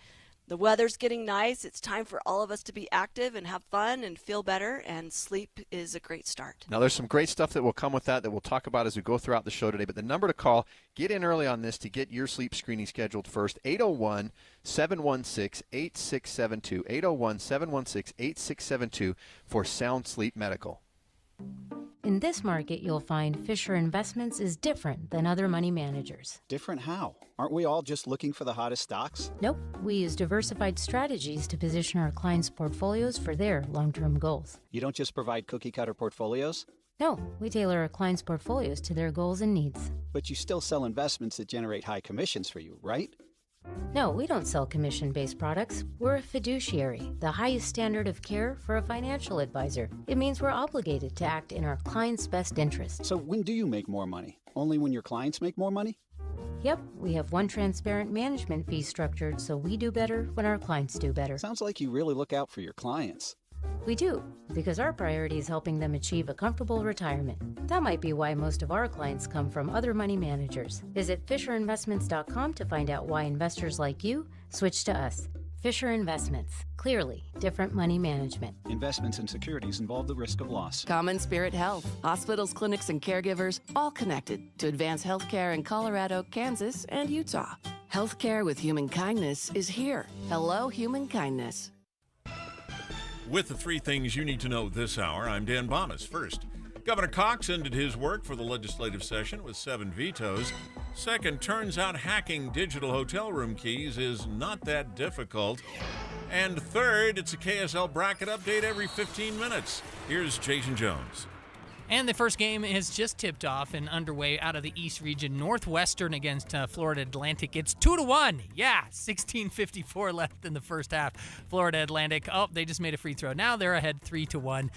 The weather's getting nice. It's time for all of us to be active and have fun and feel better, and sleep is a great start. Now, there's some great stuff that will come with that we'll talk about as we go throughout the show today. But the number to call, get in early on this to get your sleep screening scheduled first, 801-716-8672, 801-716-8672 for Sound Sleep Medical. In this market, you'll find Fisher Investments is different than other money managers. Different how? Aren't we all just looking for the hottest stocks? Nope. We use diversified strategies to position our clients' portfolios for their long-term goals. You don't just provide cookie-cutter portfolios? No, we tailor our clients' portfolios to their goals and needs. But you still sell investments that generate high commissions for you, right? No, we don't sell commission-based products. We're a fiduciary, the highest standard of care for a financial advisor. It means we're obligated to act in our client's best interest. So when do you make more money? Only when your clients make more money? Yep, we have one transparent management fee structured so we do better when our clients do better. Sounds like you really look out for your clients. We do, because our priority is helping them achieve a comfortable retirement. That might be why most of our clients come from other money managers. Visit FisherInvestments.com to find out why investors like you switch to us. Fisher Investments. Clearly, different money management. Investments in securities involve the risk of loss. Common Spirit Health. Hospitals, clinics, and caregivers all connected to advance healthcare in Colorado, Kansas, and Utah. Healthcare with human kindness is here. Hello, human kindness. With the three things you need to know this hour, I'm Dan Bomas. First, Governor Cox ended his work for the legislative session with 7 vetoes. Second, turns out hacking digital hotel room keys is not that difficult. And third, it's a KSL bracket update every 15 minutes. Here's Jason Jones. And the first game is just tipped off and underway out of the East region. Northwestern against Florida Atlantic. It's 2-1. Yeah, 16:54 left in the first half. Florida Atlantic, they just made a free throw. Now they're ahead 3-1.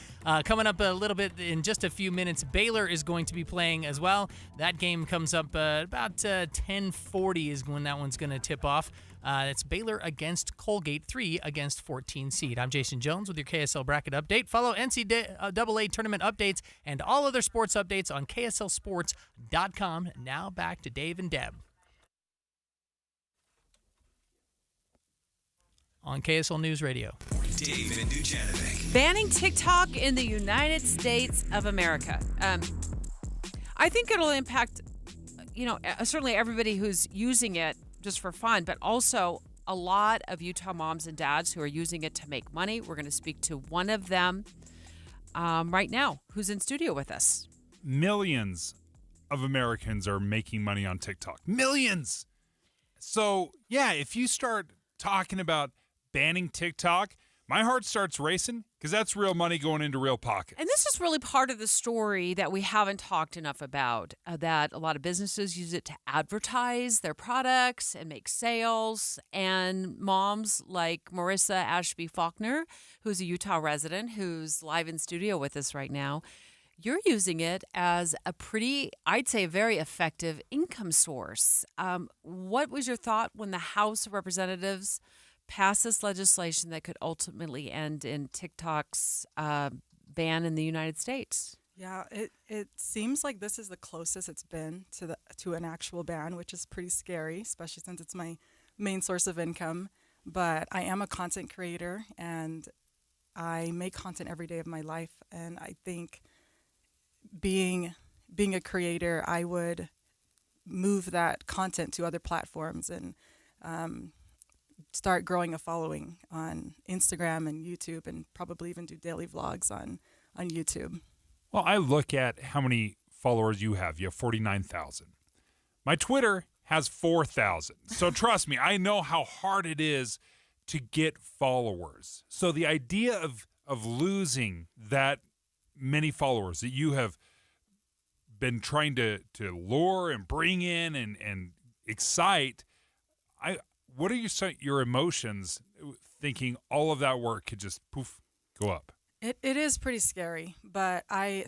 Coming up a little bit in just a few minutes, Baylor is going to be playing as well. That game comes up about 10:40 is when that one's going to tip off. It's Baylor against Colgate, 3 against 14 seed. I'm Jason Jones with your KSL bracket update. Follow NCAA tournament updates and all other sports updates on KSLSports.com. Now back to Dave and Deb on KSL News Radio. Dave and Dujanovic. Banning TikTok in the United States of America. I think it'll impact, certainly everybody who's using it just for fun, but also a lot of Utah moms and dads who are using it to make money. We're going to speak to one of them right now who's in studio with us. Millions of Americans are making money on TikTok. Millions! So, yeah, if you start talking about banning TikTok, my heart starts racing because that's real money going into real pockets. And this is really part of the story that we haven't talked enough about, that a lot of businesses use it to advertise their products and make sales. And moms like Marissa Ashby Faulkner, who's a Utah resident, who's live in studio with us right now, you're using it as a I'd say, very effective income source. What was your thought when the House of Representatives pass this legislation that could ultimately end in TikTok's ban in the United States? Yeah, it seems like this is the closest it's been to an actual ban, which is pretty scary, especially since it's my main source of income. But I am a content creator, and I make content every day of my life. And I think being a creator, I would move that content to other platforms and start growing a following on Instagram and YouTube, and probably even do daily vlogs on YouTube. Well, I look at how many followers you have. You have 49,000. My Twitter has 4,000. So trust me, I know how hard it is to get followers. So the idea of losing that many followers that you have been trying to lure and bring in and excite, what are your emotions thinking all of that work could just poof, go up? It is pretty scary, but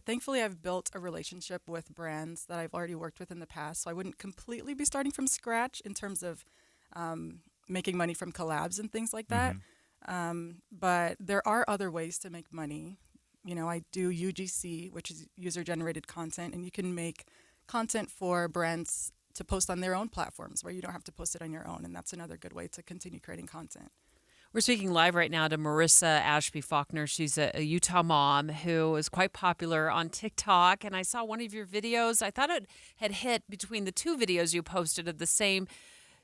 thankfully I've built a relationship with brands that I've already worked with in the past, so I wouldn't completely be starting from scratch in terms of making money from collabs and things like that. Mm-hmm. But there are other ways to make money. I do UGC, which is user-generated content, and you can make content for brands to post on their own platforms where you don't have to post it on your own, and that's another good way to continue creating content. We're speaking live right now to Marissa Ashby Faulkner. She's a Utah mom who is quite popular on TikTok, and I saw one of your videos. I thought it had hit between the two videos you posted of the same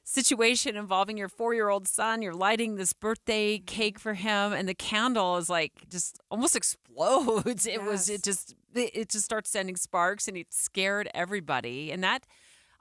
situation involving your 4-year-old son. You're lighting this birthday cake for him, and the candle is just almost explodes. Yes. It just starts sending sparks, and it scared everybody. And that,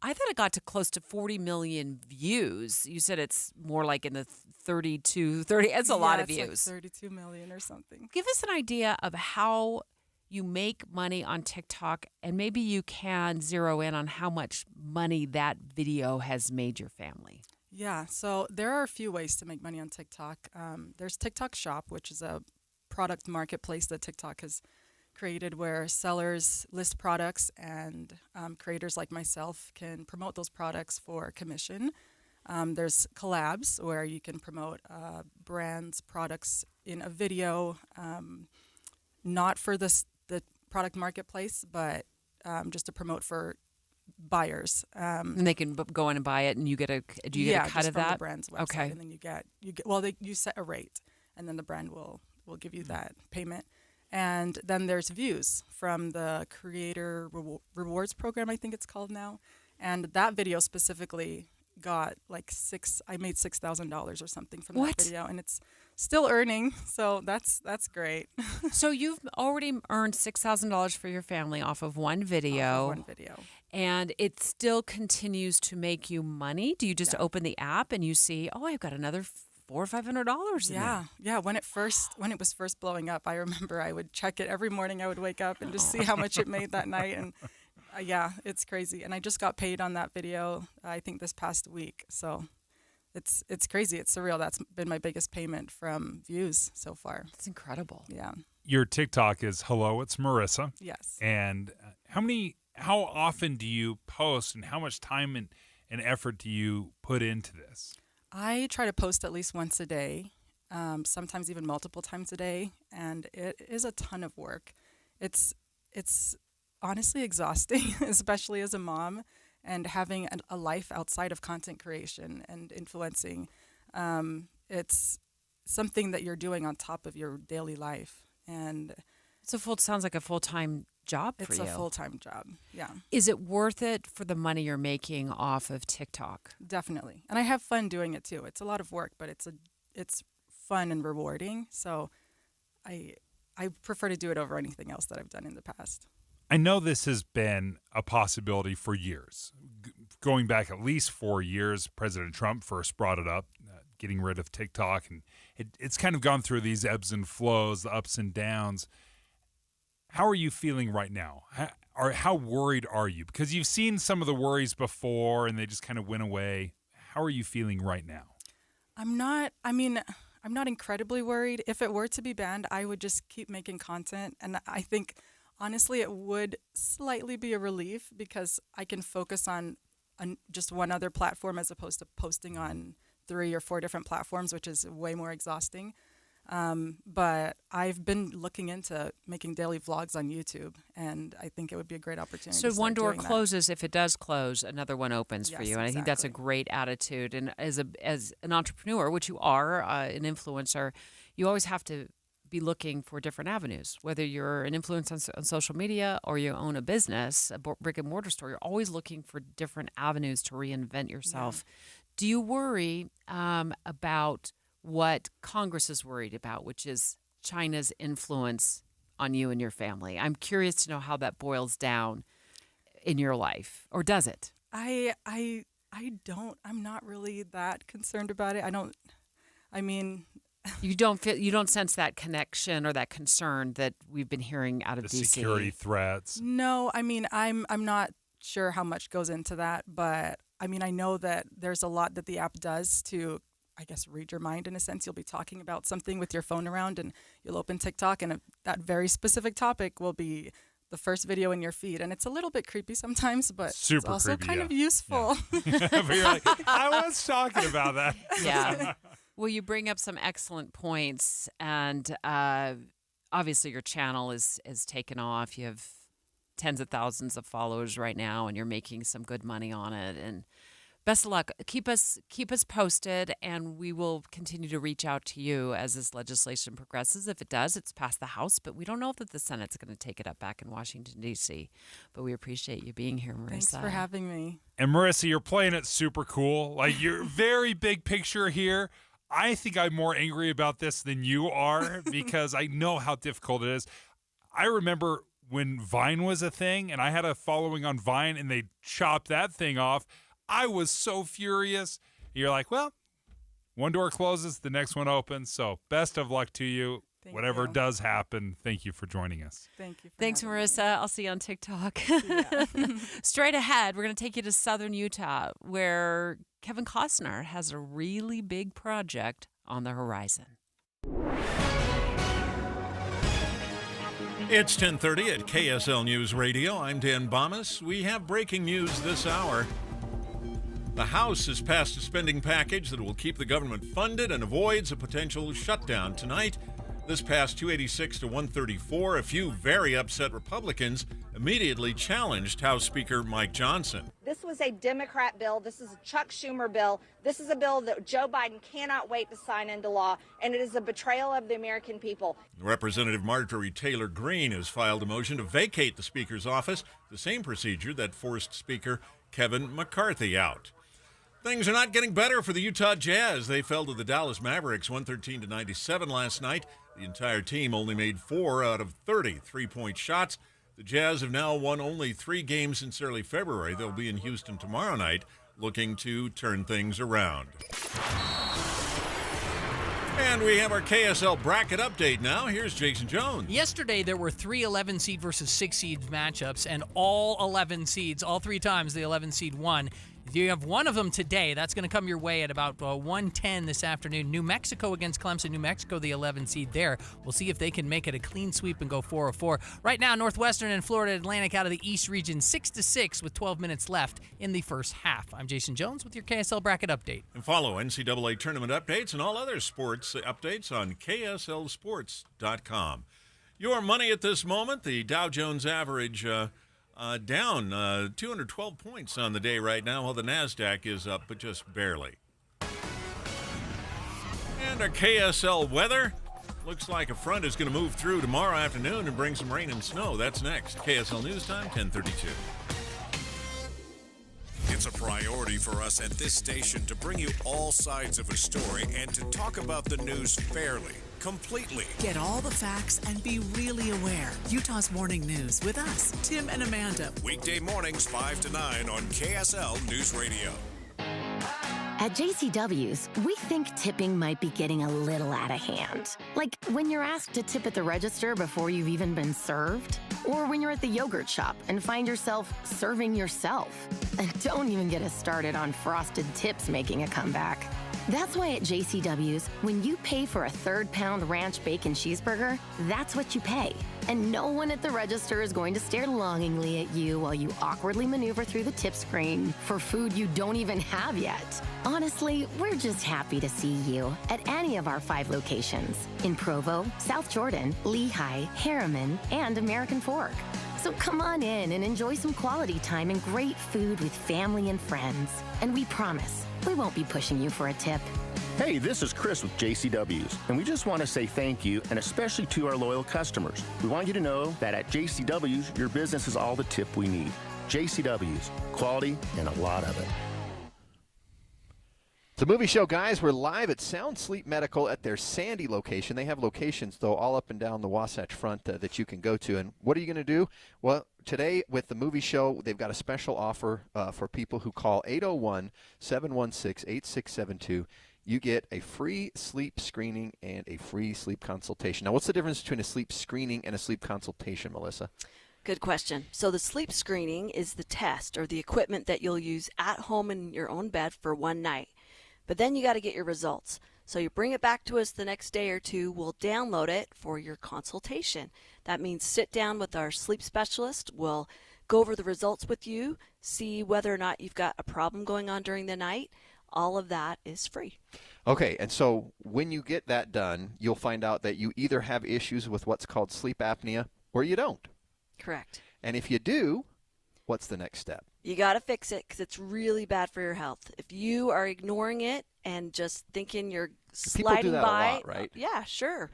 I thought it got to close to 40 million views. You said it's more like in the 30. It's a lot of views. Like 32 million or something. Give us an idea of how you make money on TikTok, and maybe you can zero in on how much money that video has made your family. Yeah, so there are a few ways to make money on TikTok. There's TikTok Shop, which is a product marketplace that TikTok has created where sellers list products and creators like myself can promote those products for commission. There's collabs where you can promote brands, products in a video, not for the product marketplace, but just to promote for buyers. And they can go in and buy it, and you get a do you get a cut just of from that? the brand's website, Okay. and then you set a rate, and then the brand will give you that payment. And then there's views from the Creator Rewards program, I think it's called now. And that video specifically got I made $6,000 or something from that video, and it's still earning, so that's great. So you've already earned $6,000 for your family off of one video. And it still continues to make you money? Do you just open the app and you see, oh, I've got another $400 or $500 in there? Yeah. When it was first blowing up, I remember I would check it every morning. I would wake up and just see how much it made that night, and yeah, it's crazy. And I just got paid on that video, I think this past week. So it's crazy. It's surreal. That's been my biggest payment from views so far. It's incredible. Yeah. Your TikTok is Hello, It's Marissa. Yes. And how often do you post, and how much time and effort do you put into this? I try to post at least once a day, sometimes even multiple times a day, and it is a ton of work. It's honestly exhausting, especially as a mom and having a life outside of content creation and influencing. It's something that you're doing on top of your daily life, and sounds like a full-time job for you. It's a full-time job, yeah. Is it worth it for the money you're making off of TikTok? Definitely. And I have fun doing it too. It's a lot of work, but it's fun and rewarding. So I prefer to do it over anything else that I've done in the past. I know this has been a possibility for years. Going back at least 4 years, President Trump first brought it up, getting rid of TikTok. And it's kind of gone through these ebbs and flows, the ups and downs. How are you feeling right now? How worried are you? Because you've seen some of the worries before and they just kind of went away. How are you feeling right now? I'm not incredibly worried. If it were to be banned, I would just keep making content. And I think, honestly, it would slightly be a relief because I can focus on just one other platform as opposed to posting on 3 or 4 different platforms, which is way more exhausting. But I've been looking into making daily vlogs on YouTube, and I think it would be a great opportunity. So to one start door doing that. closes. If it does close, another one opens for Yes, you. And I think that's a exactly. great attitude. And as an entrepreneur, which you are, an influencer, you always have to be looking for different avenues. Whether you're an influencer on social media or you own a business, a brick and mortar store, you're always looking for different avenues to reinvent yourself. Yeah. Do you worry about what Congress is worried about, which is China's influence on you and your family? I'm curious to know how that boils down in your life, or does it? I don't. I'm not really that concerned about it. You don't sense that connection or that concern that we've been hearing out of the DC. Security threats. No, I'm not sure how much goes into that, but I know that there's a lot that the app does to, I guess, read your mind in a sense. You'll be talking about something with your phone around, and you'll open TikTok, and that very specific topic will be the first video in your feed. And it's a little bit creepy sometimes, but Super it's also creepy, kind of useful. Yeah. But you're like, I was talking about that. Yeah. Well, you bring up some excellent points, and obviously your channel is taken off. You have tens of thousands of followers right now, and you're making some good money on it. And best of luck. Keep us posted, and we will continue to reach out to you as this legislation progresses. If it does, it's passed the House, but we don't know that the Senate's going to take it up back in Washington, D.C. But we appreciate you being here, Marissa. Thanks for having me. And Marissa, you're playing it super cool. Like, you're very big picture here. I think I'm more angry about this than you are because I know how difficult it is. I remember when Vine was a thing and I had a following on Vine and they chopped that thing off. I was so furious. You're like, well, one door closes, the next one opens. So best of luck to you. Whatever does happen, thank you for joining us. Thank you. Thanks, Marissa. I'll see you on TikTok. Straight ahead, we're going to take you to southern Utah, where Kevin Costner has a really big project on the horizon. It's 10:30 at KSL News Radio. I'm Dan Bomas. We have breaking news this hour. The House has passed a spending package that will keep the government funded and avoids a potential shutdown tonight. This passed 286 to 134. A few very upset Republicans immediately challenged House Speaker Mike Johnson. This was a Democrat bill. This is a Chuck Schumer bill. This is a bill that Joe Biden cannot wait to sign into law, and it is a betrayal of the American people. Representative Marjorie Taylor Greene has filed a motion to vacate the Speaker's office, the same procedure that forced Speaker Kevin McCarthy out. Things are not getting better for the Utah Jazz. They fell to the Dallas Mavericks 113 to 97 last night. The entire team only made 4 out of 30 three-point shots. The Jazz have now won only 3 games since early February. They'll be in Houston tomorrow night looking to turn things around. And we have our KSL bracket update now. Here's Jason Jones. Yesterday, there were 3 11 seed versus 6 seed matchups, and all 11 seeds, all 3 times the 11 seed won. You have one of them today. That's going to come your way at about 1:10 this afternoon. New Mexico against Clemson. New Mexico, the 11 seed there. We'll see if they can make it a clean sweep and go 4-4. Right now, Northwestern and Florida Atlantic out of the East region, 6-6 with 12 minutes left in the first half. I'm Jason Jones with your KSL bracket update. And follow NCAA tournament updates and all other sports updates on KSLSports.com. Your money at this moment, the Dow Jones average down 212 points on the day right now, while the NASDAQ is up, but just barely. And our KSL weather. Looks like a front is going to move through tomorrow afternoon and bring some rain and snow. That's next. KSL News Time, 10:32. It's a priority for us at this station to bring you all sides of a story and to talk about the news fairly, completely. Get all the facts and be really aware. Utah's Morning News with us, Tim and Amanda. Weekday mornings 5 to 9 on KSL News Radio. At JCW's, we think tipping might be getting a little out of hand. Like when you're asked to tip at the register before you've even been served, or when you're at the yogurt shop and find yourself serving yourself. And don't even get us started on frosted tips making a comeback. That's why at JCW's, when you pay for a 3rd-pound ranch bacon cheeseburger, that's what you pay. And no one at the register is going to stare longingly at you while you awkwardly maneuver through the tip screen for food you don't even have yet. Honestly, we're just happy to see you at any of our 5 locations in Provo, South Jordan, Lehigh, Harriman, and American Fork. So come on in and enjoy some quality time and great food with family and friends. And we promise, we won't be pushing you for a tip. Hey, this is Chris with JCW's, and we just want to say thank you, and especially to our loyal customers. We want you to know that at JCW's, your business is all the tip we need. JCW's, quality and a lot of it. The movie show, guys. We're live at Sound Sleep Medical at their Sandy location. They have locations, though, all up and down the Wasatch Front that you can go to. And what are you going to do? Well, today with the movie show, they've got a special offer for people who call 801-716-8672. You get a free sleep screening and a free sleep consultation. Now, what's the difference between a sleep screening and a sleep consultation, Melissa? Good question. So the sleep screening is the test or the equipment that you'll use at home in your own bed for one night. But then you got to get your results. So you bring it back to us the next day or two. We'll download it for your consultation. That means sit down with our sleep specialist. We'll go over the results with you, see whether or not you've got a problem going on during the night. All of that is free. Okay, and so when you get that done, you'll find out that you either have issues with what's called sleep apnea or you don't. Correct. And if you do, what's the next step? You got to fix it because it's really bad for your health. If you are ignoring it and just thinking you're sliding people do that by, a lot, right? Yeah, sure.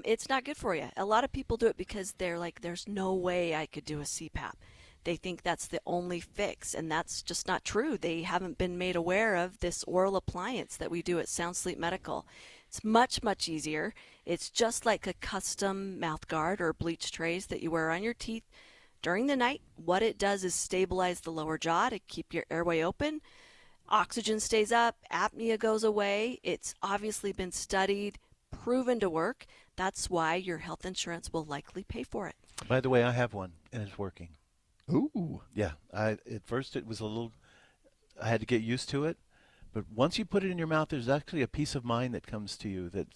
It's not good for you. A lot of people do it because they're like, there's no way I could do a CPAP. They think that's the only fix, and that's just not true. They haven't been made aware of this oral appliance that we do at Sound Sleep Medical. It's much, much easier. It's just like a custom mouth guard or bleach trays that you wear on your teeth during the night. What it does is stabilize the lower jaw to keep your airway open. Oxygen stays up, apnea goes away. It's obviously been studied, proven to work. That's why your health insurance will likely pay for it. By the way, I have one, and it's working. Ooh. Yeah. At first, it was a little. I had to get used to it, but once you put it in your mouth, there's actually a peace of mind that comes to you that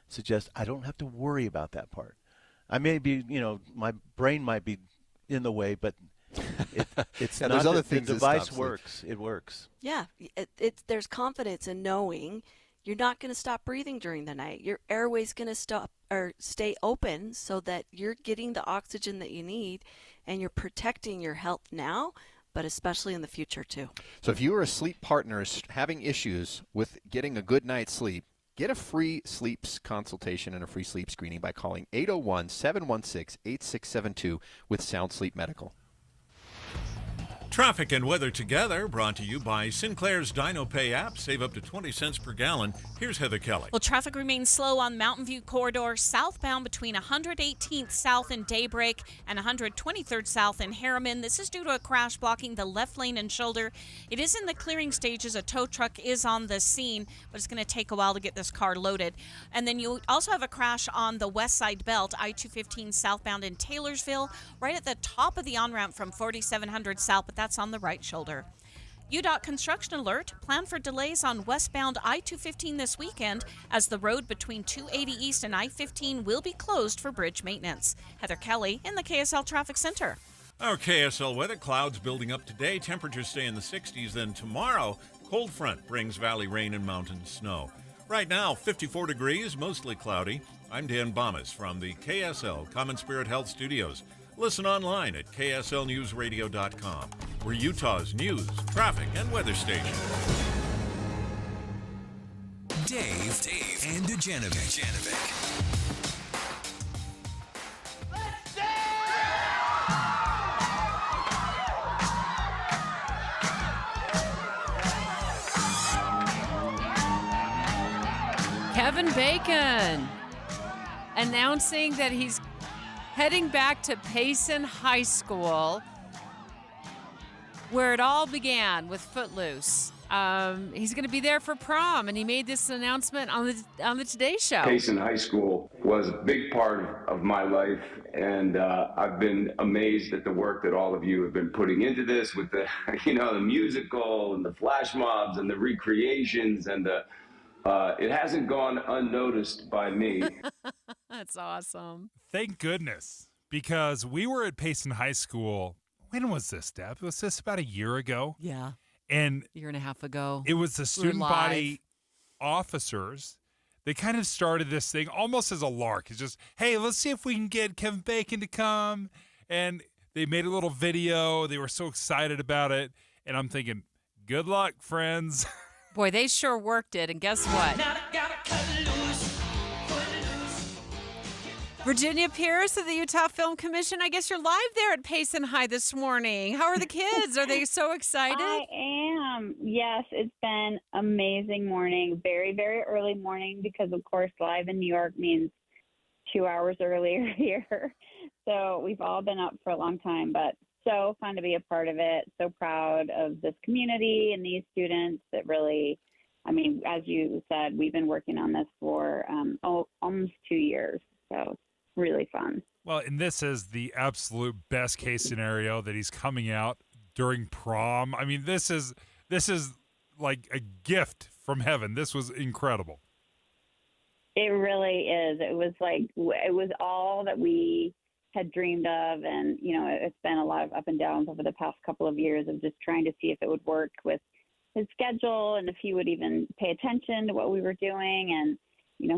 suggests I don't have to worry about that part. I may be, my brain might be in the way, but it's Yeah, not. there's other the things that device stop sleep. works. It works. Yeah, there's confidence in knowing you're not going to stop breathing during the night. Your airway's going to stop or stay open so that you're getting the oxygen that you need, and you're protecting your health now, but especially in the future too. So if you are a sleep partner having issues with getting a good night's sleep, get a free sleep consultation and a free sleep screening by calling 801-716-8672 with Sound Sleep Medical. Traffic and weather together, brought to you by Sinclair's DinoPay app. Save up to 20 cents per gallon. Here's Heather Kelly. Well, traffic remains slow on Mountain View Corridor southbound between 118th South and Daybreak and 123rd South in Harriman. This is due to a crash blocking the left lane and shoulder. It is in the clearing stages. A tow truck is on the scene, but it's going to take a while to get this car loaded. And then you also have a crash on the west side belt, I-215 southbound in Taylorsville, right at the top of the on-ramp from 4700 South, but that's on the right shoulder. UDOT construction alert. Plan for delays on westbound I-215 this weekend as the road between 280 East and I-15 will be closed for bridge maintenance. Heather Kelly in the KSL Traffic Center. Our KSL weather, clouds building up today. Temperatures stay in the 60s. Then tomorrow, cold front brings valley rain and mountain snow. Right now, 54 degrees, mostly cloudy. I'm Dan Bomas from the KSL Common Spirit Health Studios. Listen online at kslnewsradio.com. We're Utah's news, traffic, and weather station. Dave, and Dujanovic. Kevin Bacon announcing that he's heading back to Payson High School, where it all began with Footloose. He's going to be there for prom, and he made this announcement on the Today Show. Payson High School was a big part of my life, and I've been amazed at the work that all of you have been putting into this with the, the musical and the flash mobs and the recreations, and it hasn't gone unnoticed by me. That's awesome. Thank goodness, because we were at Payson High School. When was this, Deb? Was this about a year ago? Yeah. And a year and a half ago. It was the student body officers. They kind of started this thing almost as a lark. It's just, hey, let's see if we can get Kevin Bacon to come. And they made a little video. They were so excited about it. And I'm thinking, good luck, friends. Boy, they sure worked it. And guess what? Virginia Pierce of the Utah Film Commission. I guess you're live there at Payson High this morning. How are the kids? Are they so excited? I am. Yes, it's been amazing morning. Very, very early morning because, of course, live in New York means 2 hours earlier here. So we've all been up for a long time, but so fun to be a part of it. So proud of this community and these students that really, as you said, we've been working on this for almost 2 years. So really fun. Well, and this is the absolute best case scenario that he's coming out during prom. This is like a gift from heaven. This was incredible. It really is. It was all that we had dreamed of, and it's been a lot of up and downs over the past couple of years of just trying to see if it would work with his schedule and if he would even pay attention to what we were doing. And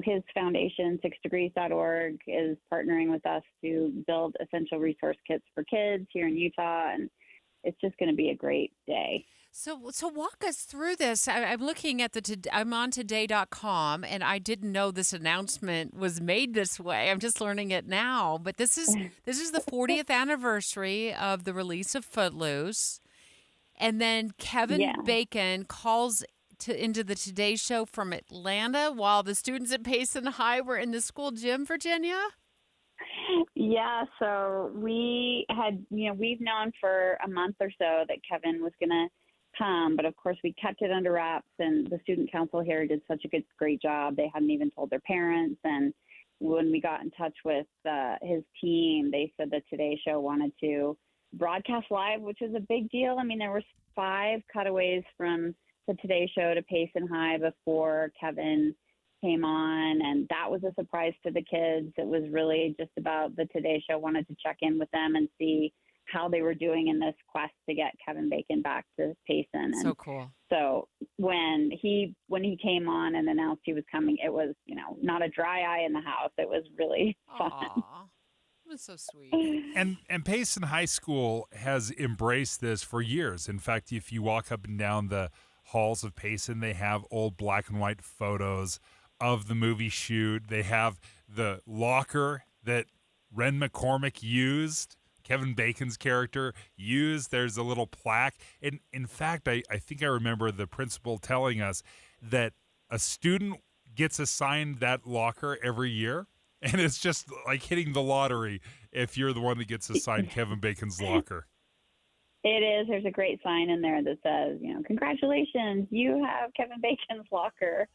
his foundation, 6degrees.org, is partnering with us to build essential resource kits for kids here in Utah, and it's just going to be a great day. So walk us through this. I'm looking at I'm on today.com, and I didn't know this announcement was made this way. I'm just learning it now. But this is the 40th anniversary of the release of Footloose, and then Kevin Bacon calls into the Today Show from Atlanta while the students at Payson High were in the school gym, Virginia? Yeah, so we had, we've known for a month or so that Kevin was going to come, but of course we kept it under wraps, and the student council here did such a great job. They hadn't even told their parents, and when we got in touch with his team, they said the Today Show wanted to broadcast live, which was a big deal. I mean, there were 5 cutaways from the Today Show to Payson High before Kevin came on, and that was a surprise to the kids. It was really just about the Today Show wanted to check in with them and see how they were doing in this quest to get Kevin Bacon back to Payson. So cool. So when he came on and announced he was coming, it was, not a dry eye in the house. It was really fun. It was so sweet. And Payson High School has embraced this for years. In fact, if you walk up and down the halls of Payson, they have old black and white photos of the movie shoot. They have the locker that Ren McCormick used, Kevin Bacon's character used. There's a little plaque. And in fact, I think I remember the principal telling us that a student gets assigned that locker every year. And it's just like hitting the lottery if you're the one that gets assigned Kevin Bacon's locker. It is. There's a great sign in there that says, congratulations, you have Kevin Bacon's locker.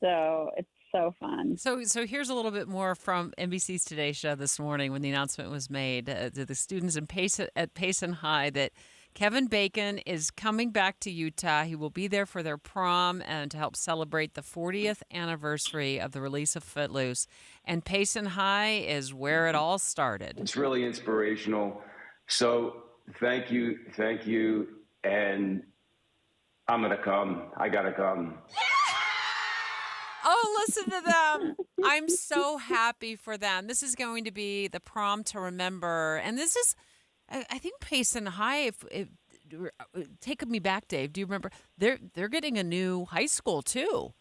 So it's so fun. So here's a little bit more from NBC's Today Show this morning when the announcement was made to the students at Payson High that Kevin Bacon is coming back to Utah. He will be there for their prom and to help celebrate the 40th anniversary of the release of Footloose. And Payson High is where it all started. It's really inspirational. So thank you. And I'm going to come. I got to come. Oh, listen to them. I'm so happy for them. This is going to be the prom to remember. And this is, I think, Payson High, take me back, Dave. Do you remember? They're getting a new high school, too,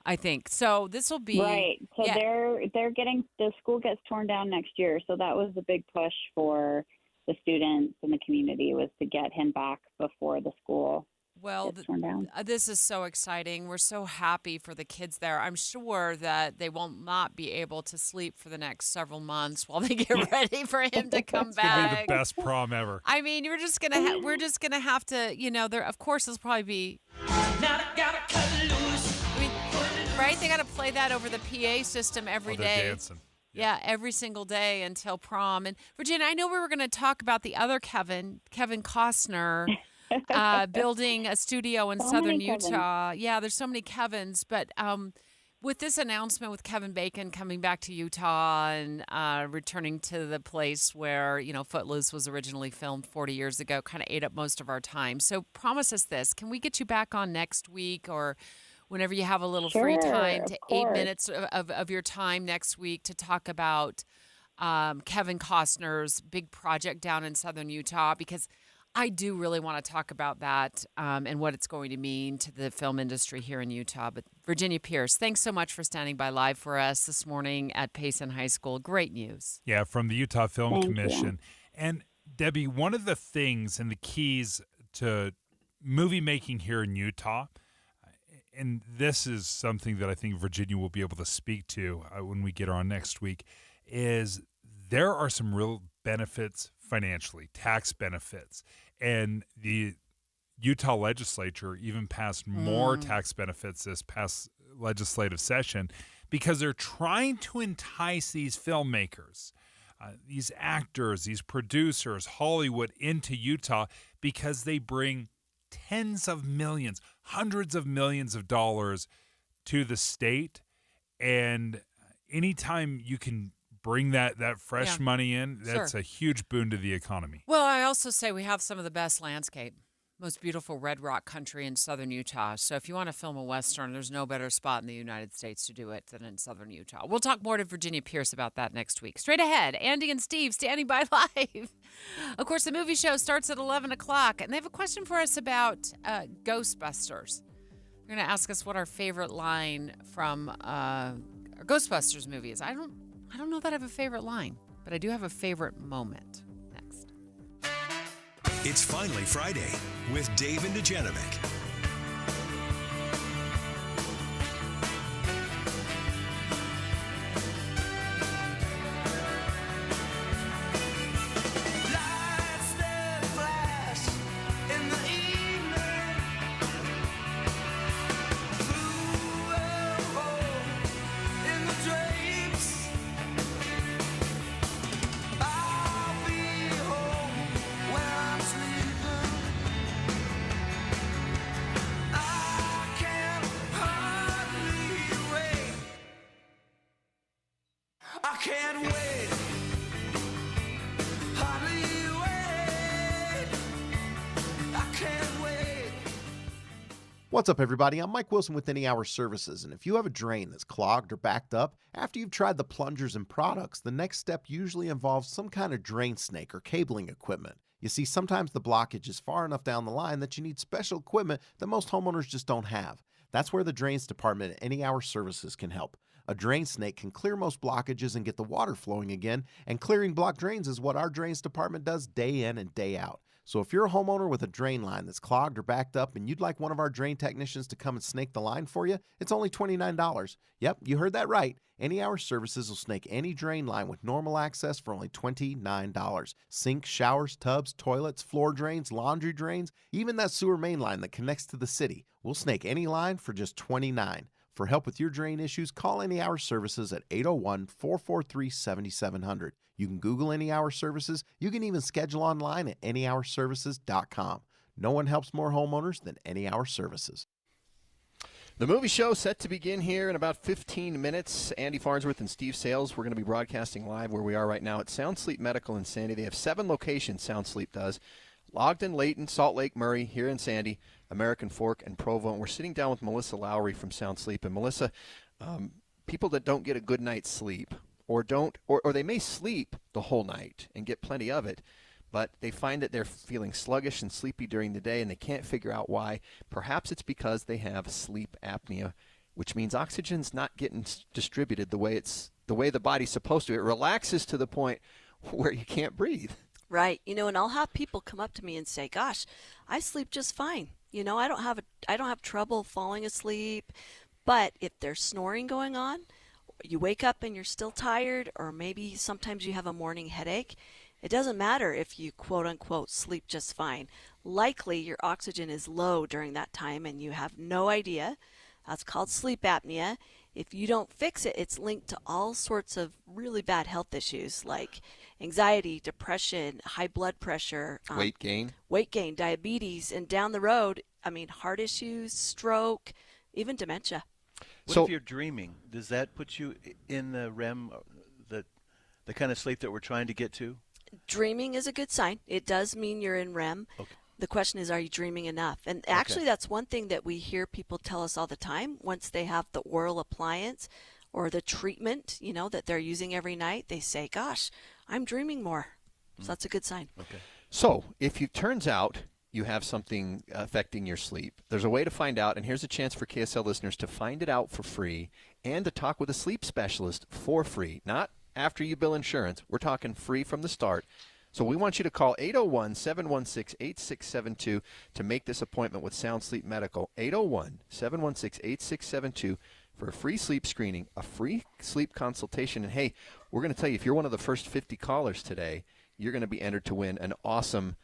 I think. So this will be. Right. So they're getting, the school gets torn down next year. So that was the big push for the students in the community, was to get him back before the school. Well, this is so exciting. We're so happy for the kids there. I'm sure that they will not be able to sleep for the next several months while they get ready for him to come back. It's going to be the best prom ever. I mean, we're just going to have to, there, of course, there'll probably be. Right? They got to play that over the PA system every day. Dancing. Yeah, every single day until prom. And Virginia, I know we were going to talk about the other Kevin Costner. Building a studio in southern Utah. Yeah, there's so many Kevins. But with this announcement with Kevin Bacon coming back to Utah and returning to the place where, Footloose was originally filmed 40 years ago, kind of ate up most of our time. So promise us this. Can we get you back on next week or whenever you have a little free time to 8 minutes of your time next week to talk about Kevin Costner's big project down in southern Utah? Because I do really want to talk about that and what it's going to mean to the film industry here in Utah. But Virginia Pierce, thanks so much for standing by live for us this morning at Payson High School. Great news. Yeah, from the Utah Film Thank Commission. You. And Debbie, one of the things and the keys to movie making here in Utah, and this is something that I think Virginia will be able to speak to when we get her on next week, is there are some real benefits financially, tax benefits. And the Utah legislature even passed more tax benefits this past legislative session because they're trying to entice these filmmakers, these actors, these producers, Hollywood into Utah because they bring tens of millions, hundreds of millions of dollars to the state. And anytime you can bring that fresh money in, that's a huge boon to the economy. Well, I also say we have some of the best landscape, most beautiful red rock country in southern Utah. So if you want to film a Western, there's no better spot in the United States to do it than in southern Utah. We'll talk more to Virginia Pierce about that next week. Straight ahead, Andy and Steve standing by live. Of course, the movie show starts at 11 o'clock, and they have a question for us about Ghostbusters. They're going to ask us what our favorite line from a Ghostbusters movie is. I don't know that I have a favorite line, but I do have a favorite moment. Next. It's finally Friday with Dave and Dujanovic. Lights that flash in the evening. can't wait. Hardly wait. I can't wait. What's up, everybody? I'm Mike Wilson with Any Hour Services, and if you have a drain that's clogged or backed up, after you've tried the plungers and products, the next step usually involves some kind of drain snake or cabling equipment. You see, sometimes the blockage is far enough down the line that you need special equipment that most homeowners just don't have. That's where the Drains Department at Any Hour Services can help. A drain snake can clear most blockages and get the water flowing again, and clearing blocked drains is what our Drains Department does day in and day out. So if you're a homeowner with a drain line that's clogged or backed up and you'd like one of our drain technicians to come and snake the line for you, it's only $29. Yep, you heard that right. Any Hour Services will snake any drain line with normal access for only $29. Sinks, showers, tubs, toilets, floor drains, laundry drains, even that sewer main line that connects to the city. We'll snake any line for just $29. For help with your drain issues, call Any Hour Services at 801-443-7700. You can Google Any Hour Services. You can even schedule online at anyhourservices.com. No one helps more homeowners than Any Hour Services. The movie show set to begin here in about 15 minutes. Andy Farnsworth and Steve Sales, we're going to be broadcasting live where we are right now at Sound Sleep Medical in Sandy. They have 7 locations, Sound Sleep does. Ogden, Layton, Salt Lake, Murray, here in Sandy, American Fork, and Provo. And we're sitting down with Melissa Lowry from Sound Sleep. And Melissa, people that don't get a good night's sleep or they may sleep the whole night and get plenty of it, but they find that they're feeling sluggish and sleepy during the day and they can't figure out why. Perhaps it's because they have sleep apnea, which means oxygen's not getting distributed the way the body's supposed to. It relaxes to the point where you can't breathe. Right. And I'll have people come up to me and say, gosh, I sleep just fine. I don't have trouble falling asleep. But if there's snoring going on, you wake up and you're still tired, or maybe sometimes you have a morning headache, it doesn't matter if you quote unquote sleep just fine. Likely your oxygen is low during that time and you have no idea. That's called sleep apnea. If you don't fix it, it's linked to all sorts of really bad health issues like anxiety, depression, high blood pressure, weight gain, diabetes, and down the road, heart issues, stroke, even dementia. What if you're dreaming? Does that put you in the REM, the kind of sleep that we're trying to get to? Dreaming is a good sign. It does mean you're in REM. Okay. The question is, are you dreaming enough? And actually, that's one thing that we hear people tell us all the time. Once they have the oral appliance or the treatment, that they're using every night, they say, gosh, I'm dreaming more. So that's a good sign. Okay. So if it turns out you have something affecting your sleep, there's a way to find out, and here's a chance for KSL listeners to find it out for free and to talk with a sleep specialist for free, not after you bill insurance. We're talking free from the start. So we want you to call 801-716-8672 to make this appointment with Sound Sleep Medical, 801-716-8672 for a free sleep screening, a free sleep consultation. And, hey, we're going to tell you, if you're one of the first 50 callers today, you're going to be entered to win an awesome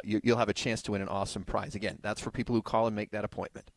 you'll have a chance to win an awesome prize. Again, that's for people who call and make that appointment.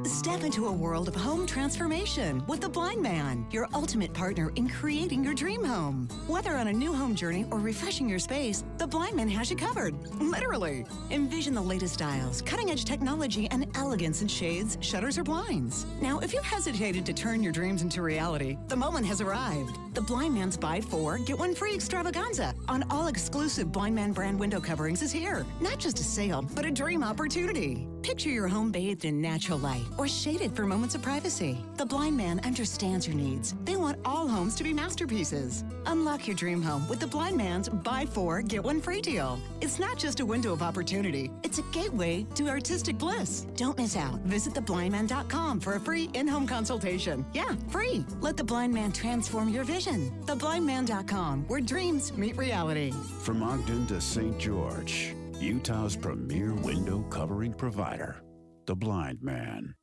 Step into a world of home transformation with The Blind Man, your ultimate partner in creating your dream home. Whether on a new home journey or refreshing your space, The Blind Man has you covered, literally. Envision the latest styles, cutting-edge technology, and elegance in shades, shutters, or blinds. Now, if you hesitated to turn your dreams into reality, the moment has arrived. The Blind Man's Buy 4, Get 1 Free extravaganza on all exclusive Blind Man brand window coverings is here. Not just a sale, but a dream opportunity. Picture your home bathed in natural light or shaded for moments of privacy. The Blind Man understands your needs. They want all homes to be masterpieces. Unlock your dream home with the Blind Man's Buy 4, Get 1 Free deal. It's not just a window of opportunity. It's a gateway to artistic bliss. Don't miss out. Visit theblindman.com for a free in-home consultation. Yeah, free. Let the Blind Man transform your vision. Theblindman.com, where dreams meet reality. From Ogden to St. George, Utah's premier window covering provider, The Blind Man.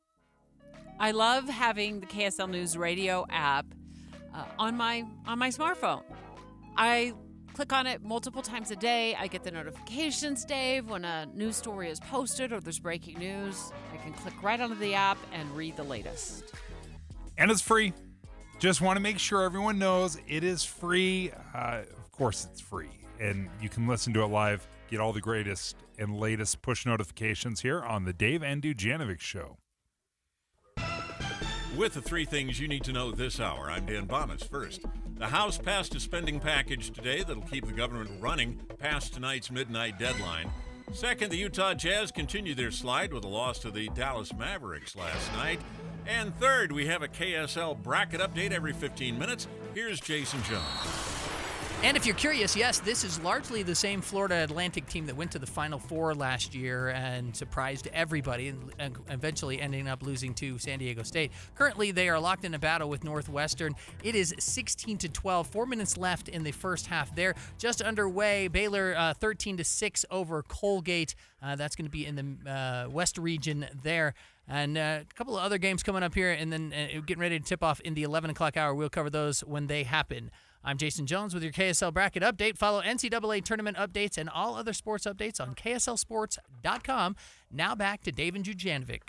I love having the KSL News Radio app on my smartphone. I click on it multiple times a day. I get the notifications, Dave, when a news story is posted or there's breaking news. I can click right onto the app and read the latest. And it's free. Just want to make sure everyone knows it is free. Of course, it's free. And you can listen to it live, get all the greatest and latest push notifications here on the Dave and Dujanovic Show. With the three things you need to know this hour, I'm Dan Bomas. First, the House passed a spending package today that'll keep the government running past tonight's midnight deadline. Second, the Utah Jazz continue their slide with a loss to the Dallas Mavericks last night. And third, we have a KSL bracket update every 15 minutes. Here's Jason Jones. And if you're curious, yes, this is largely the same Florida Atlantic team that went to the Final Four last year and surprised everybody and eventually ending up losing to San Diego State. Currently, they are locked in a battle with Northwestern. It is 16-12, 4 minutes left in the first half there. Just underway, Baylor 13-6 over Colgate. That's going to be in the West region there. And a couple of other games coming up here, and then getting ready to tip off in the 11 o'clock hour. We'll cover those when they happen. I'm Jason Jones with your KSL bracket update. Follow NCAA tournament updates and all other sports updates on KSLSports.com. Now back to Dave and Dujanovic.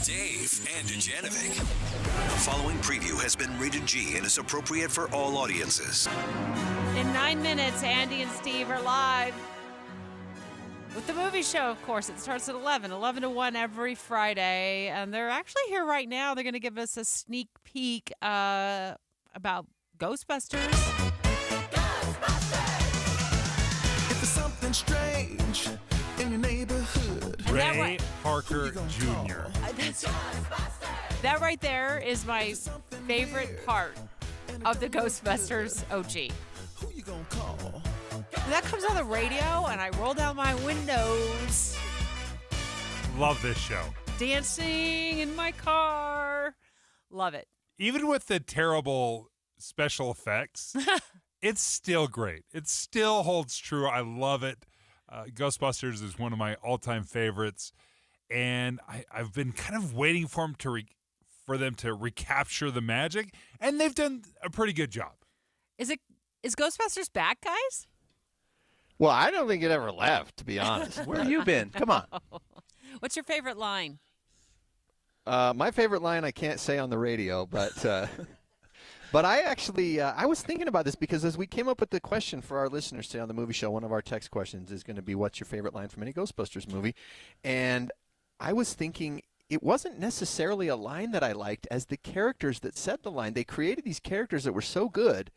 Dave and Dujanovic. The following preview has been rated G and is appropriate for all audiences. In 9 minutes, Andy and Steve are live with the movie show, of course. It starts at 11 to 1 every Friday. And they're actually here right now. They're going to give us a sneak peek about Ghostbusters. If there's something strange in your neighborhood, Ray Parker Jr. That right there is my favorite part of the Ghostbusters OG. Who you gonna call? That comes on the radio, and I roll down my windows. Love this show. Dancing in my car. Love it. Even with the terrible special effects, it's still great. It still holds true. I love it. Ghostbusters is one of my all-time favorites, and I've been kind of waiting for them to recapture the magic, and they've done a pretty good job. Is Ghostbusters back, guys? Well, I don't think it ever left, to be honest. Where have you been? Come on. What's your favorite line? My favorite line I can't say on the radio, but but I actually I was thinking about this because as we came up with the question for our listeners today on the movie show, one of our text questions is going to be, what's your favorite line from any Ghostbusters movie? And I was thinking it wasn't necessarily a line that I liked as the characters that said the line. They created these characters that were so good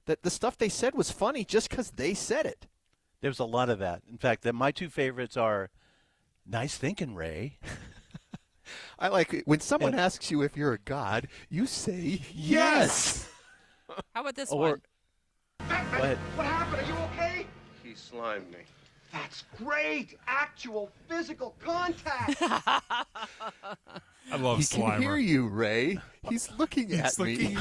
that the stuff they said was funny just because they said it. There's a lot of that. In fact, my two favorites are "Nice thinking, Ray." I like it. When someone asks you if you're a god, you say yes. How about this one? one? Go ahead. What happened? Are you okay? He slimed me. That's great. Actual physical contact. I love He Slimer. can hear you, Ray. He's looking at me.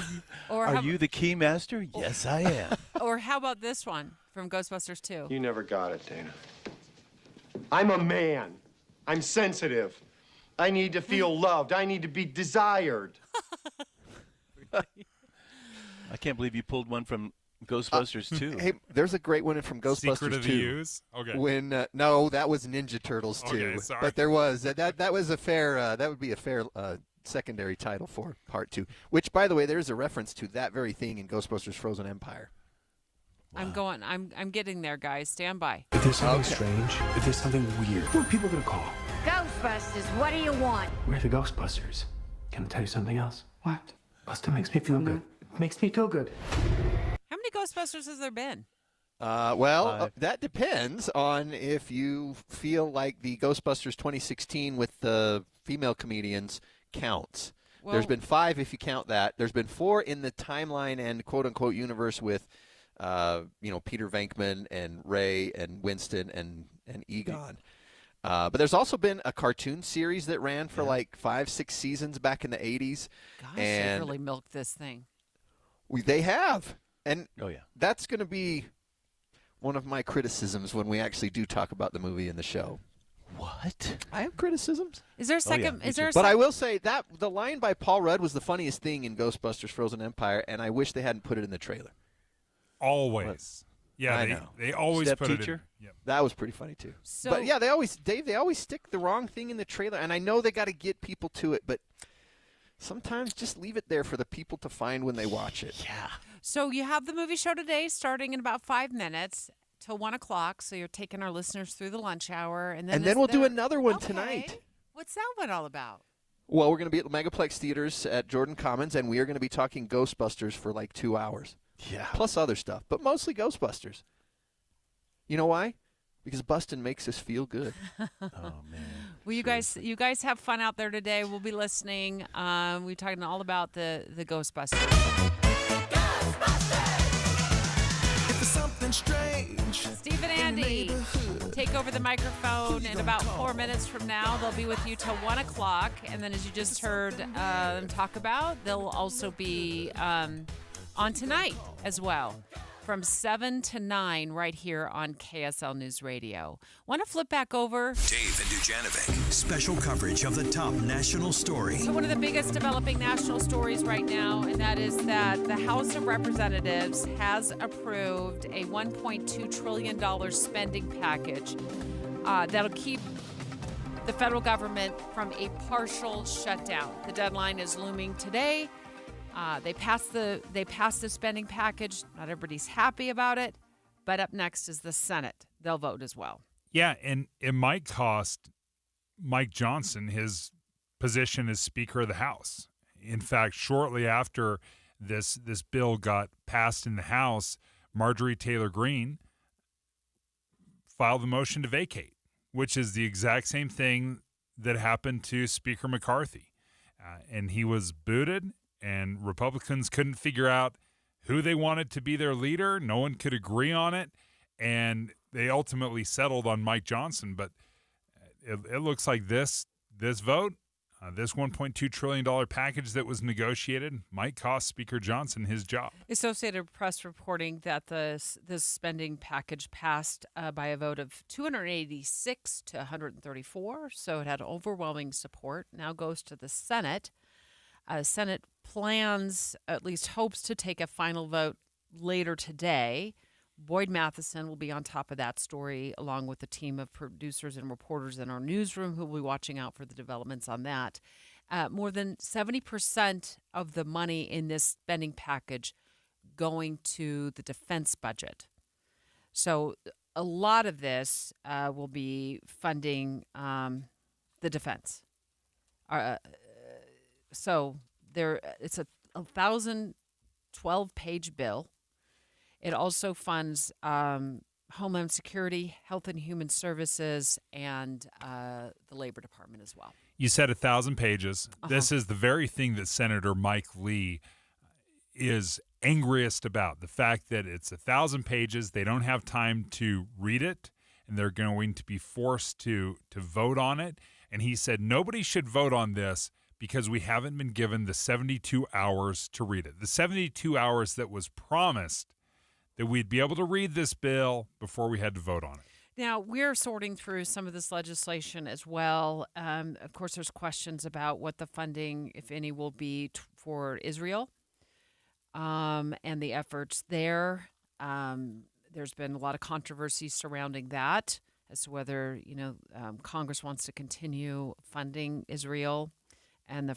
Are you the key master? Yes, I am. Or how about this one from Ghostbusters 2? You never got it, Dana. I'm a man. I'm sensitive. I need to feel loved. I need to be desired. I can't believe you pulled one from Ghostbusters 2. Hey, there's a great one from Ghostbusters 2. Secret of the Ooze? Okay. When no, that was Ninja Turtles 2. Okay, sorry. But there was that was a fair that would be a fair secondary title for Part 2. Which, by the way, there's a reference to that very thing in Ghostbusters: Frozen Empire. Wow. I'm getting there, guys. Stand by. If there's something strange, if there's something weird, who are people gonna call? Ghostbusters, what do you want? We're the Ghostbusters. Can I tell you something else? What? Buster makes me feel good. It makes me feel good. How many Ghostbusters has there been? That depends on if you feel like the Ghostbusters 2016 with the female comedians counts. Well, There's been 5 if you count that. There's been 4 in the timeline and quote-unquote universe with, Peter Venkman and Ray and Winston and Egon. But there's also been a cartoon series that ran for like 5-6 seasons back in the 80s. Gosh, and they really milked this thing. They have. And oh, yeah. That's going to be one of my criticisms when we actually do talk about the movie and the show. What? I have criticisms. Is there a second? But I will say that the line by Paul Rudd was the funniest thing in Ghostbusters: Frozen Empire, and I wish they hadn't put it in the trailer. Always. Yeah, I know. They always Step put teacher? it in. Yep. That was pretty funny too. So, but yeah, they always stick the wrong thing in the trailer, and I know they got to get people to it, but sometimes just leave it there for the people to find when they watch it. Yeah. So you have the movie show today starting in about 5 minutes till 1 o'clock. So you're taking our listeners through the lunch hour. And then we'll do another one tonight. What's that one all about? Well, we're going to be at Megaplex Theaters at Jordan Commons, and we are going to be talking Ghostbusters for like 2 hours. Yeah. Plus other stuff, but mostly Ghostbusters. You know why? Because bustin' makes us feel good. Oh, man. Well, you guys have fun out there today. We'll be listening. We're talking all about the Ghostbusters. If there's something strange. Steve and Andy take over the microphone in about 4 minutes from now. They'll be with you till 1 o'clock. And then, as you just heard them talk about, they'll also be on tonight as well, from 7 to 9 right here on KSL News Radio. Want to flip back over? Dave and Dujanovic, special coverage of the top national story. So one of the biggest developing national stories right now, and that is that the House of Representatives has approved a $1.2 trillion spending package that'll keep the federal government from a partial shutdown. The deadline is looming today. They passed the spending package. Not everybody's happy about it, but up next is the Senate. They'll vote as well. Yeah, and it might cost Mike Johnson his position as Speaker of the House. In fact, shortly after this bill got passed in the House, Marjorie Taylor Greene filed the motion to vacate, which is the exact same thing that happened to Speaker McCarthy. And he was booted. And Republicans couldn't figure out who they wanted to be their leader. No one could agree on it. And they ultimately settled on Mike Johnson. But it looks like this vote, this $1.2 trillion package that was negotiated might cost Speaker Johnson his job. Associated Press reporting that this spending package passed by a vote of 286 to 134. So it had overwhelming support. Now goes to the Senate. Senate plans, at least hopes, to take a final vote later today. Boyd Matheson will be on top of that story, along with a team of producers and reporters in our newsroom who will be watching out for the developments on that. More than 70% of the money in this spending package going to the defense budget. So a lot of this will be funding the defense. So it's a 1,012-page bill. It also funds Homeland Security, Health and Human Services, and the Labor Department as well. You said 1,000 pages. This is the very thing that Senator Mike Lee is angriest about, the fact that it's 1,000 pages. They don't have time to read it, and they're going to be forced to vote on it. And he said nobody should vote on this because we haven't been given the 72 hours to read it. The 72 hours that was promised that we'd be able to read this bill before we had to vote on it. Now, we're sorting through some of this legislation as well. Of course, there's questions about what the funding, if any, will be for Israel and the efforts there. There's been a lot of controversy surrounding that as to whether, Congress wants to continue funding Israel and the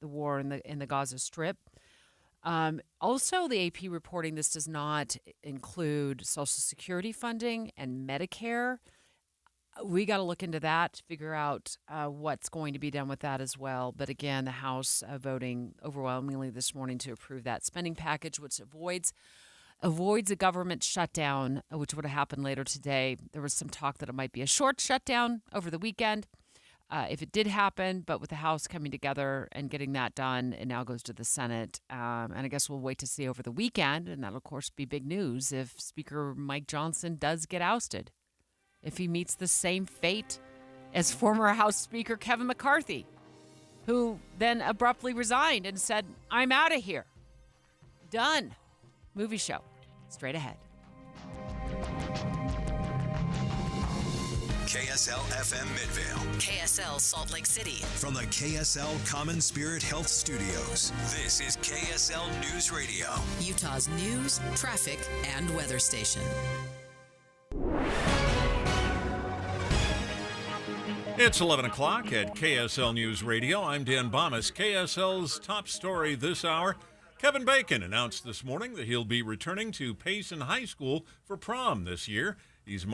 war in the Gaza Strip. Also, the AP reporting this does not include Social Security funding and Medicare. We got to look into that to figure out what's going to be done with that as well. But again, the House voting overwhelmingly this morning to approve that spending package, which avoids a government shutdown, which would have happened later today. There was some talk that it might be a short shutdown over the weekend. If it did happen, but with the House coming together and getting that done, it now goes to the Senate. And I guess we'll wait to see over the weekend, and that'll, of course, be big news if Speaker Mike Johnson does get ousted, if he meets the same fate as former House Speaker Kevin McCarthy, who then abruptly resigned and said, I'm out of here. Done. Movie show. Straight ahead. KSL FM Midvale. KSL Salt Lake City. From the KSL Common Spirit Health Studios, this is KSL News Radio. Utah's news, traffic, and weather station. It's 11 o'clock at KSL News Radio. I'm Dan Bomas. KSL's top story this hour. Kevin Bacon announced this morning that he'll be returning to Payson High School for prom this year. He's